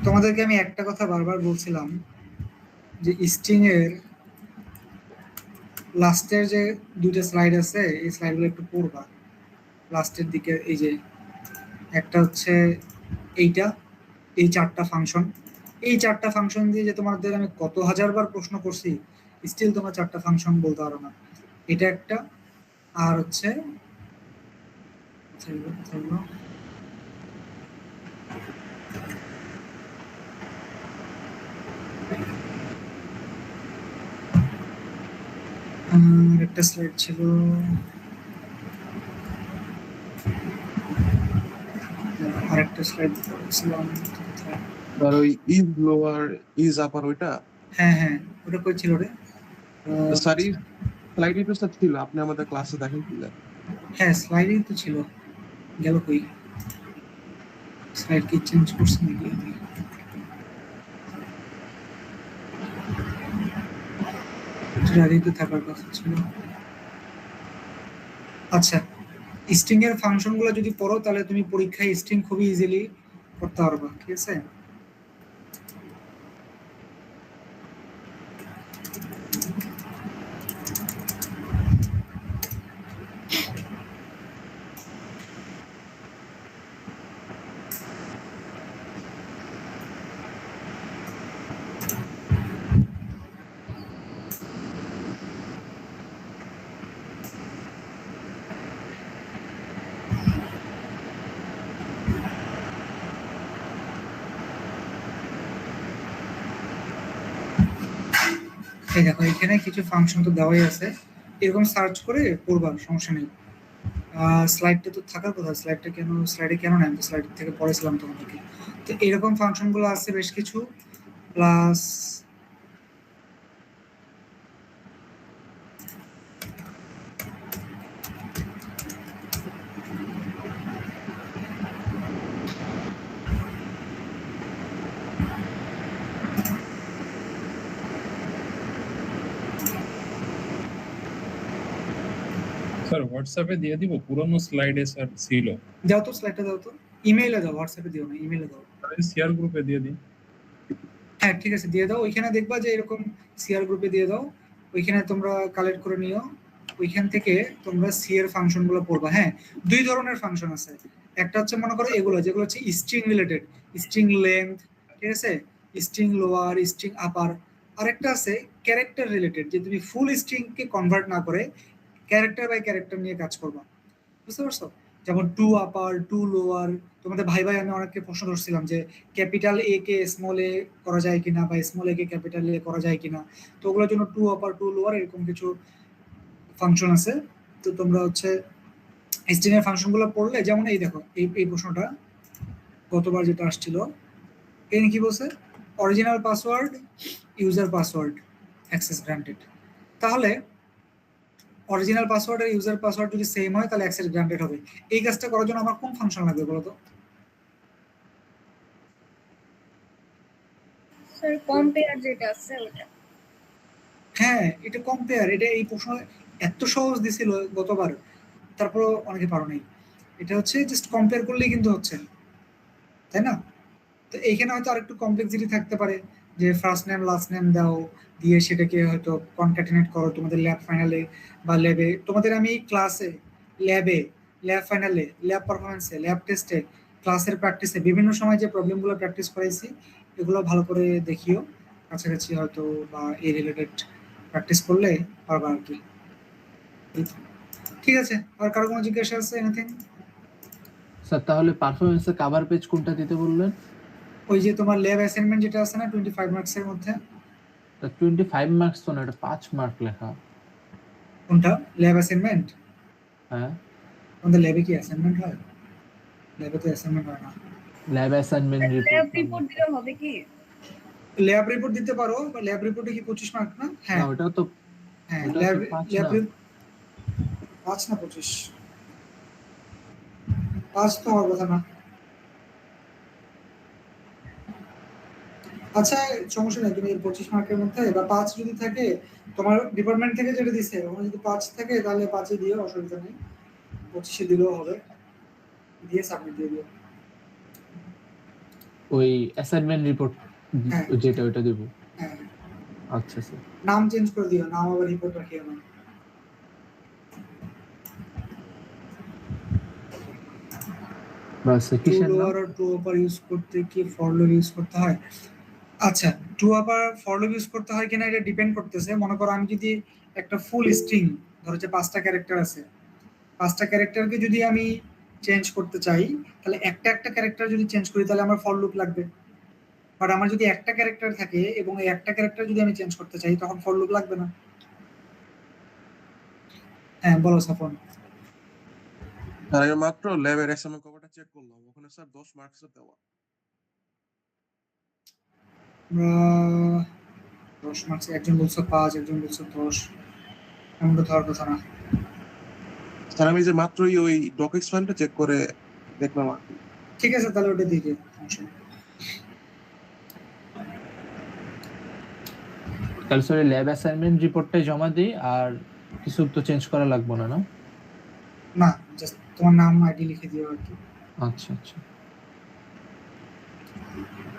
তোমাদেরকে আমি একটা কথা বারবার বলছিলাম যে স্ট্রিং এর লাস্টের যে দুইটা স্লাইড আছে, এই স্লাইডগুলো একটু পড়বা লাস্টের দিকে। এই যে একটা হচ্ছে এইটা, এই 4টা ফাংশন, এই 4টা ফাংশন দিয়ে যে তোমাদের আমি কত হাজারবার প্রশ্ন করছি, স্টিল তোমরা 4টা ফাংশন বলতে পারো না। এটা একটা, আর হচ্ছে একটা স্লাইড ছিল, আরেকটা স্লাইড ছিলাম। আর ওই ইজ লোয়ার ইজ আপার ওইটা, হ্যাঁ হ্যাঁ, ওটা কই ছিল রে? সরি স্লাইডে তো স্যার ছিল, আপনি আমাদের ক্লাসে দেখাইছিলেন। হ্যাঁ স্লাইডেই তো ছিল, গেল কই? স্লাইড কি চেঞ্জ করছে নাকি? এটার আগেই তো থাকার কথা ছিল। আচ্ছা, স্ট্রিং এর ফাংশন গুলো যদি পড়ো তাহলে তুমি পরীক্ষায় স্ট্রিং খুবই ইজিলি করতে পারবা, ঠিক আছে? এই দেখো এখানে কিছু ফাংশন তো দেওয়াই আছে, এরকম সার্চ করে পড়বা, সমস্যা নেই। স্লাইডটা তো থাকার কথা, স্লাইডে কেন নাই? আমি স্লাইড থেকে পড়েছিলাম তোমাদেরকে। তো এরকম ফাংশন গুলো আছে বেশ কিছু, প্লাস স্যার হোয়াটসঅ্যাপে দিয়ে দিব, পুরনো স্লাইডে স্যার ছিল। দাও তো, স্লাইডটা দাও তো, ইমেইলে দাও, হোয়াটসঅ্যাপে দিও না, ইমেইলে দাও। শেয়ার গ্রুপে দিয়ে দিন। হ্যাঁ ঠিক আছে, দিয়ে দাও। ওইখানে দেখবা যে এরকম সিআর গ্রুপে দিয়ে দাও, ওইখানে তোমরা কালেক্ট করে নিও। ওইখান থেকে তোমরা সি এর ফাংশন গুলো পড়বা। হ্যাঁ, দুই ধরনের ফাংশন আছে। একটা হচ্ছে মনে করো এগুলো যেগুলো হচ্ছে স্ট্রিং রিলেটেড, স্ট্রিং লেন্থ, ঠিক আছে, স্ট্রিং লোয়ার, স্ট্রিং আপার। আরেকটা আছে ক্যারেক্টার রিলেটেড, যে তুমি ফুল স্ট্রিং কে কনভার্ট না করে ক্যারেক্টার বাই ক্যারেক্টার নিয়ে কাজ করবা, বুঝতে পারছো? যেমন টু আপার, টু লোয়ার। তোমাদের ভাই আমি অনেককে প্রশ্ন ধরছিলাম যে ক্যাপিটাল এ কে স্মল এ করা যায় কিনা, বা small A K capital A করা যায় কিনা। তো ওগুলোর জন্য টু আপার, টু লোয়ার, এরকম কিছু ফাংশন আছে। তো তোমরা হচ্ছে স্ট্রিং এর ফাংশন গুলো পড়লে, যেমন এই দেখো এই প্রশ্নটা গতবার যেটা আসছিল, এখানে কি বলছে? Original password, user password, access granted. তাহলে অরিজিনাল পাসওয়ার্ড আর ইউজার পাসওয়ার্ড যদি সেম হয় তাহলে অ্যাক্সেস গ্রান্টেড হবে। এই কাজটা করার জন্য আমার কোন ফাংশন লাগবে বলো তো? স্যার কম্পেয়ার যেটা আছে ওটা। হ্যাঁ, এটা কম্পেয়ার। এটা এই প্রশ্ন এত সহজ দিছিল গতবার, তারপর অনেকে পারো নাই। এটা হচ্ছে জাস্ট কম্পেয়ার করলেই কিন্তু হচ্ছে, তাই না? তো এইখানে হয়তো আরেকটু কমপ্লেক্সিটি থাকতে পারে, যে ফার্স্ট নেম লাস্ট নেম দাও, দিয়ে সেটাকে হয়তো কনক্যাটিনেট করো তোমাদের ল্যাব ফাইনালে বা ল্যাবে। তোমাদের আমি ক্লাসে, ল্যাব ফাইনালে, ল্যাব পারফরমেন্সে, ল্যাব টেস্টে, ক্লাসের প্র্যাকটিসে বিভিন্ন সময় যে প্রবলেমগুলো প্র্যাকটিস করাইছি এগুলো ভালো করে দেখিও কাছাকাছি, হয়তো বা এই রিলেটেড প্র্যাকটিস করলে পারবা আর কি। ঠিক আছে, আর কারো কোনো জিজ্ঞাসা আছে? এনিথিং? স্যার তাহলে পারফরম্যান্সের কভার পেজ কোনটা দিতে বললেন? ওই যে তোমার ল্যাব অ্যাসাইনমেন্ট যেটা আছে না 25 মার্কস এর মধ্যে। 25 মার্কস তো না, এটা 5 মার্ক লেখা। কোনটা? Lab assignment? হ্যাঁ, আমাদের ল্যাবে কি অ্যাসাইনমেন্ট হয়? ল্যাবে তো অ্যাসাইনমেন্ট হয় না। ল্যাব অ্যাসাইনমেন্ট ল্যাব রিপোর্ট দিলে হবে কি? ল্যাব রিপোর্ট দিতে পারো, বা ল্যাব রিপোর্টে কি 25 মার্ক না? হ্যাঁ না, ওটা তো হ্যাঁ, ওটা ল্যাব তো 5 ল্যাব না। 5 না 25? 5 তো হওয়ার কথা না। আচ্ছা সমস্যা নেই, তুমি 25 মার্কের মধ্যে বা 5 যদি থাকে, তোমার ডিপার্টমেন্ট থেকে যেটা দিছে ওখানে যদি 5 থাকে তাহলে 5-এ দিও, অসুবিধা নেই। 25-এ দিলেও হবে, দিয়ে সাবমিট দিয়ে দিও। ওই অ্যাসাইনমেন্ট রিপোর্ট যেটা ওটা দেব। হ্যাঁ, আচ্ছা স্যার। নাম চেঞ্জ করে দিও, নাম আবার রিপোর্ট রাখিও না। বাস কিসের নাম? টু টু আপার ইউজ করতে কি ফর লুপ ইউজ করতে হয়? আচ্ছা, two upper for loop use করতে হয় কিনা এটা ডিপেন্ড করতেছে। মনে করো আমি যদি একটা ফুল স্ট্রিং, ধরো যে 5টা ক্যারেক্টার আছে, 5টা ক্যারেক্টারকে যদি আমি চেঞ্জ করতে চাই, তাহলে একটা একটা ক্যারেক্টার যদি চেঞ্জ করি তাহলে আমার ফর লুপ লাগবে। বাট আমার যদি একটা ক্যারেক্টার থাকে এবং এই একটা ক্যারেক্টার যদি আমি চেঞ্জ করতে চাই তখন ফর লুপ লাগবে না। হ্যাঁ বলো সাফন। স্যার আমি মাত্র ল্যাবের অ্যাসাইনমেন্ট কভারটা চেক করলাম, ওখানে স্যার 10 মার্কসের দেওয়া। 10 মার্কস, একজন বলছো 5, একজন বলছো 10, এমনটা তো হওয়ার কথা না। স্যার আমি যে মাত্রই ওই ডকেক্স ফাইলটা চেক করে দেখলাম আর কি। ঠিক আছে তাহলে ওটা দিয়ে দিও, সমস্যা নেই। তাহলে স্যার ল্যাব অ্যাসাইনমেন্ট রিপোর্টটাই জমা দিই, আর কিছু তো চেঞ্জ করা লাগবে না, না? না, জাস্ট তোমার নাম আইডি লিখে দিও আর কি। আচ্ছা আচ্ছা,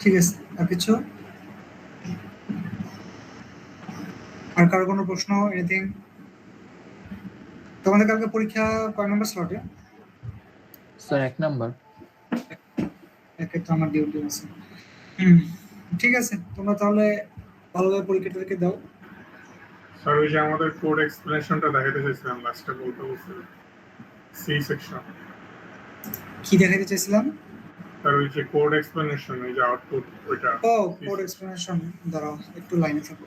ঠিক আছে। আর কিছু, আর কারো কোনো প্রশ্ন, এনিথিং? তোমাদের কালকে পরীক্ষা কয় নম্বর স্লটে? Sir 1 number. একে তো আমার ডিউটি আছে। ঠিক আছে, তোমরা তাহলে ভালোভাবে পরীক্ষাটাকে দাও। স্যার ওই যে আমাদের কোড এক্সপ্লেনেশনটা দেখাতে চাইছিলাম লাস্টে বলতে সি সেকশন। কি দেখাতে চাইছিলাম? স্যার ওই যে কোড এক্সপ্লেনেশন, ওই যে আউটপুট ওইটা। ও কোড এক্সপ্লেনেশন, দাঁড়াও একটু লাইনে থাকো।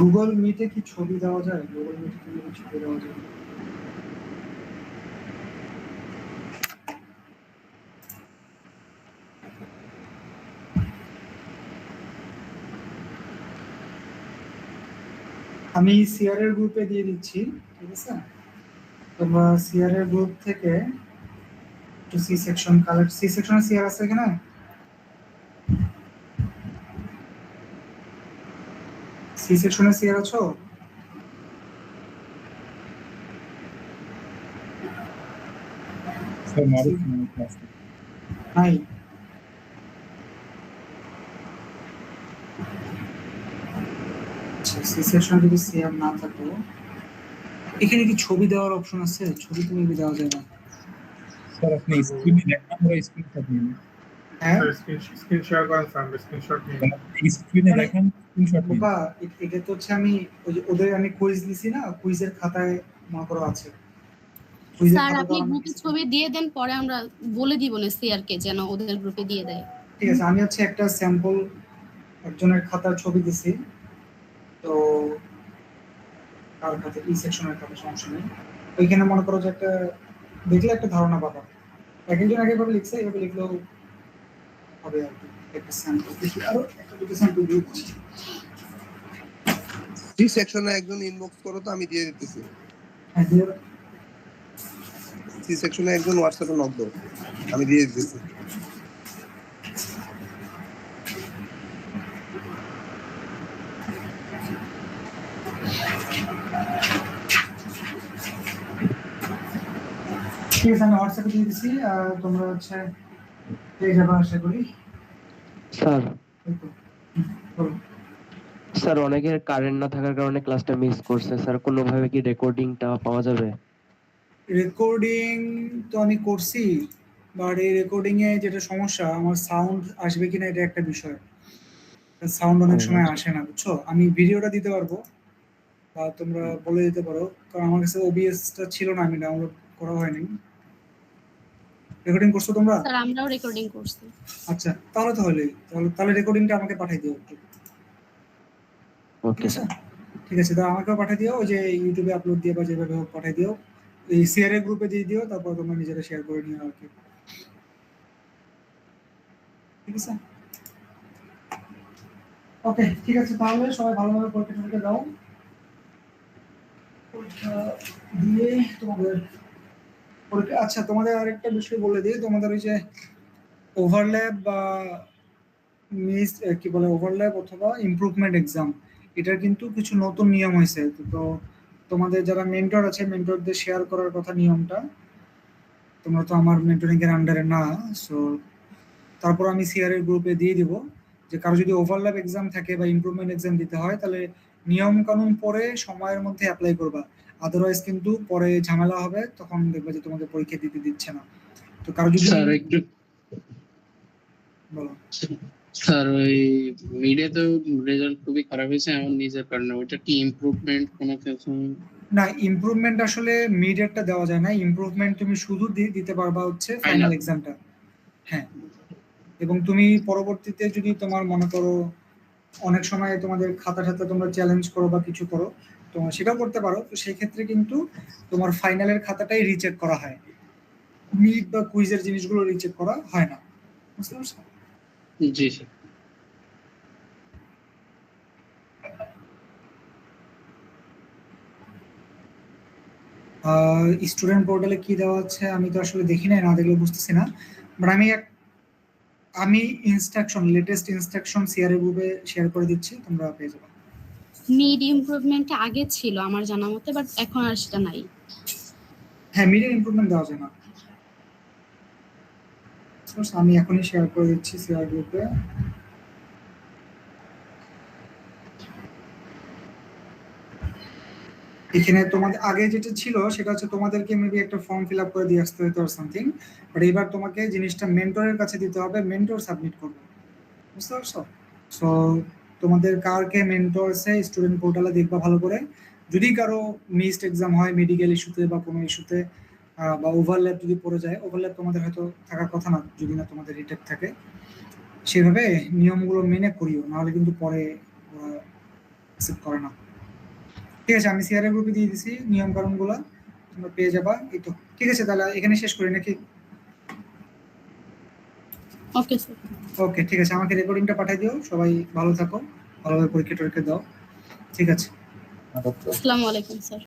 গুগল মিটে কি ছবি দেওয়া যায়? গুগল মিটে কি ছবি দেওয়া যায়? আমি সিআর এর গ্রুপে দিয়ে দিচ্ছি, ঠিক আছে? তোমরা সিআর এর গ্রুপ থেকে একটু সি সেকশন কালেক্ট, সি সেকশনে সিআর আছে এখানে? সি সেকশনে সিআর আছো? স্যার মারুফ ক্লাস নাই। সি সেকশনে যদি সিআর না থাকো, এখানে কি ছবি দেওয়ার অপশন আছে? ছবি তুমি দেওয়া যায় না। স্যার আপনি স্ক্রিনে দেখান, আমরা স্ক্রিনশট নিন। হ্যাঁ স্ক্রিন শেয়ার করেন স্যার, স্ক্রিনশট নিয়ে। স্ক্রিনে দেখান, স্ক্রিনশট নিন। বাবা এটা তো হচ্ছে আমি ওই যে ওদের আমি কুইজ দিছি না, কুইজের খাতায় মনে করো আছে। কুইজের স্যার খাতা আপনি তো গ্রুপে ছবি দিয়ে দেন, পরে আমরা বলে দিব না সিআর কে যেন ওদের গ্রুপে দিয়ে দেয়। ঠিক আছে, আমি হচ্ছে একটা স্যাম্পল একজনের খাতার ছবি দিছি, তো কার খাতা, ই সেকশনের খাতা, সমস্যা নেই। ওইখানে মনে করো যে একটা দেখলে একটা ধারণা পাবা। এক একজন এক একভাবে লিখছে, এইভাবে লিখলেও হবে আর কি। একটা স্যাম্পল দেখি, আরো একটা দুটো স্যাম্পল দিয়ে দিচ্ছি। সি সেকশনে একজন ইনবক্স করো তো, আমি দিয়ে দিতেছি। হ্যাঁ দিয়ে দাও। সি সেকশনে একজন হোয়াটসঅ্যাপে নক দাও, আমি দিয়ে দিতেছি। ঠিক আছে, আমি হোয়াটসঅ্যাপে দিয়ে দিচ্ছি, তোমরা হচ্ছে পেয়ে যাবে আশা করি। স্যার এই তো। বলো। স্যার অনেকের কারেন্ট না থাকার কারণে ক্লাসটা মিস করছে স্যার, কোনোভাবে কি রেকর্ডিংটা পাওয়া যাবে? রেকর্ডিং তো আমি করছি, বাট এই রেকর্ডিং এ যেটা সমস্যা, আমার সাউন্ড আসবে কিনা এটা একটা বিষয়। সাউন্ড অনেক সময় আসে না, বুঝছো? আমি ভিডিওটা দিতে পারবো বা তোমরা বলে দিতে পারো, কারণ আমার কাছে ওবিএসটা ছিল না, আমি ডাউনলোড করা হয়নি। রেকর্ডিং করছো তোমরা? স্যার আমরাও রেকর্ডিং করছি। আচ্ছা তাহলে তো হলেই, তাহলে রেকর্ডিংটা আমাকে পাঠিয়ে দিও একটু। Okay sir. ঠিক আছে, তাহলে আমাকেও পাঠিয়ে দিও, ওই যে ইউটিউবে আপলোড দিয়ে বা যেভাবে হোক পাঠিয়ে দিও, এই শেয়ার এর গ্রুপে দিয়ে দিও, তারপর তোমরা নিজেরা শেয়ার করে নিও আর কি। ঠিক আছে, ওকে ঠিক আছে, তাহলে সবাই ভালোভাবে পরীক্ষা দাও। পরীক্ষা দিয়ে তোমাদের আচ্ছা তোমাদের আরেকটা বিষয় বলে দিই, তোমাদের ওই যে ওভারল্যাপ বা মিস কি বলে ওভারল্যাপ অথবা ইমপ্রুভমেন্ট এক্সাম, এটার কিন্তু কিছু নতুন নিয়ম হয়েছে। তো তোমাদের যারা মেন্টর আছে মেন্টরদের শেয়ার করার কথা নিয়মটা, তোমরা তো আমার মেন্টরিং এর আন্ডারে না, সো তারপর আমি সিআর এর গ্রুপে দিয়ে দিব যে কারো যদি ওভারল্যাপ এক্সাম থাকে বা ইমপ্রুভমেন্ট এক্সাম দিতে হয় তাহলে নিয়ম কানুন পরে সময়ের মধ্যে অ্যাপ্লাই করবা, আদারওয়াইজ কিন্তু পরে ঝামেলা হবে, তখন দেখবে যে তোমাদের পরীক্ষা দিতে দিচ্ছে না। তো কারো যদি স্যার একটু বলো। স্যার ওই মিডে তো রেজাল্ট খুবই খারাপ হয়েছে আমার নিজের কারণে, ওইটা কি ইমপ্রুভমেন্ট কোনো কিছু? না, ইমপ্রুভমেন্ট আসলে মিডেরটা দেওয়া যায় না, ইমপ্রুভমেন্ট তুমি শুধু দিতে পারবা হচ্ছে ফাইনাল এক্সামটা। হ্যাঁ, এবং তুমি পরবর্তীতে যদি তোমার মনে করো অনেক সময় তোমাদের খাতা তোমরা চ্যালেঞ্জ করো বা কিছু করো, তোমরা সেটাও করতে পারো, তো সেই ক্ষেত্রে কিন্তু তোমার ফাইনালের খাতাটাই রিচেক করা হয়, মিড বা কুইজের জিনিসগুলো রিচেক করা হয় না, বুঝতে পারছো? জি স্যার। স্টুডেন্ট পোর্টালে কি দেওয়া আছে আমি তো আসলে দেখি না, না দেখলে বুঝতেছি না, বাট আমি ইনস্ট্রাকশন লেটেস্ট ইনস্ট্রাকশন সিআর গ্রুপে শেয়ার করে দিচ্ছি, তোমরা পেয়ে যাবে। মিড ইমপ্রুভমেন্টটা আগে ছিল আমার জানা মতে, বাট এখন আর সেটা নাই। হ্যাঁ, মিডিয়াম ইমপ্রুভমেন্ট দেওয়া যায় না, আমি এখনই শেয়ার করে দিচ্ছি সিআর গ্রুপে। এখানে তোমাদের আগে যেটা ছিল সেটা হচ্ছে তোমাদেরকে মেবি একটা ফর্ম ফিল আপ করে দিয়ে আসতে হতো আর সামথিং, বাট এবার তোমাকে জিনিসটা মেন্টরের কাছে দিতে হবে, মেন্টর সাবমিট করবে, বুঝতে পারছো? সো তোমাদের কারকে মেন্টরসে স্টুডেন্ট পোর্টালে দেখবা ভালো করে, যদি কারো মিসড এক্সাম হয় মেডিকেল ইস্যুতে বা কোনো ইস্যুতে বা ওভারল্যাপ যদি পড়ে যায়, ওভারল্যাপ তোমাদের হয়তো থাকার কথা না যদি না তোমাদের রিটেক থাকে, সেভাবে নিয়মগুলো মেনে করিও, নাহলে কিন্তু পরে অ্যাকসেপ্ট করে না। ঠিক আছে, আমি সিআর গ্রুপে দিয়ে দিছি নিয়ম কানুনগুলো, তোমরা পেয়ে যাবা। এই তো ঠিক আছে, তাহলে এখানে শেষ করি নাকি? Okay sir. ওকে, ঠিক আছে, আমাকে রেকর্ডিংটা পাঠিয়ে দিও। সবাই ভালো থাকো, ভালোভাবে পরীক্ষা টরীক্ষা দাও। ঠিক আছে, আসসালামু আলাইকুম স্যার।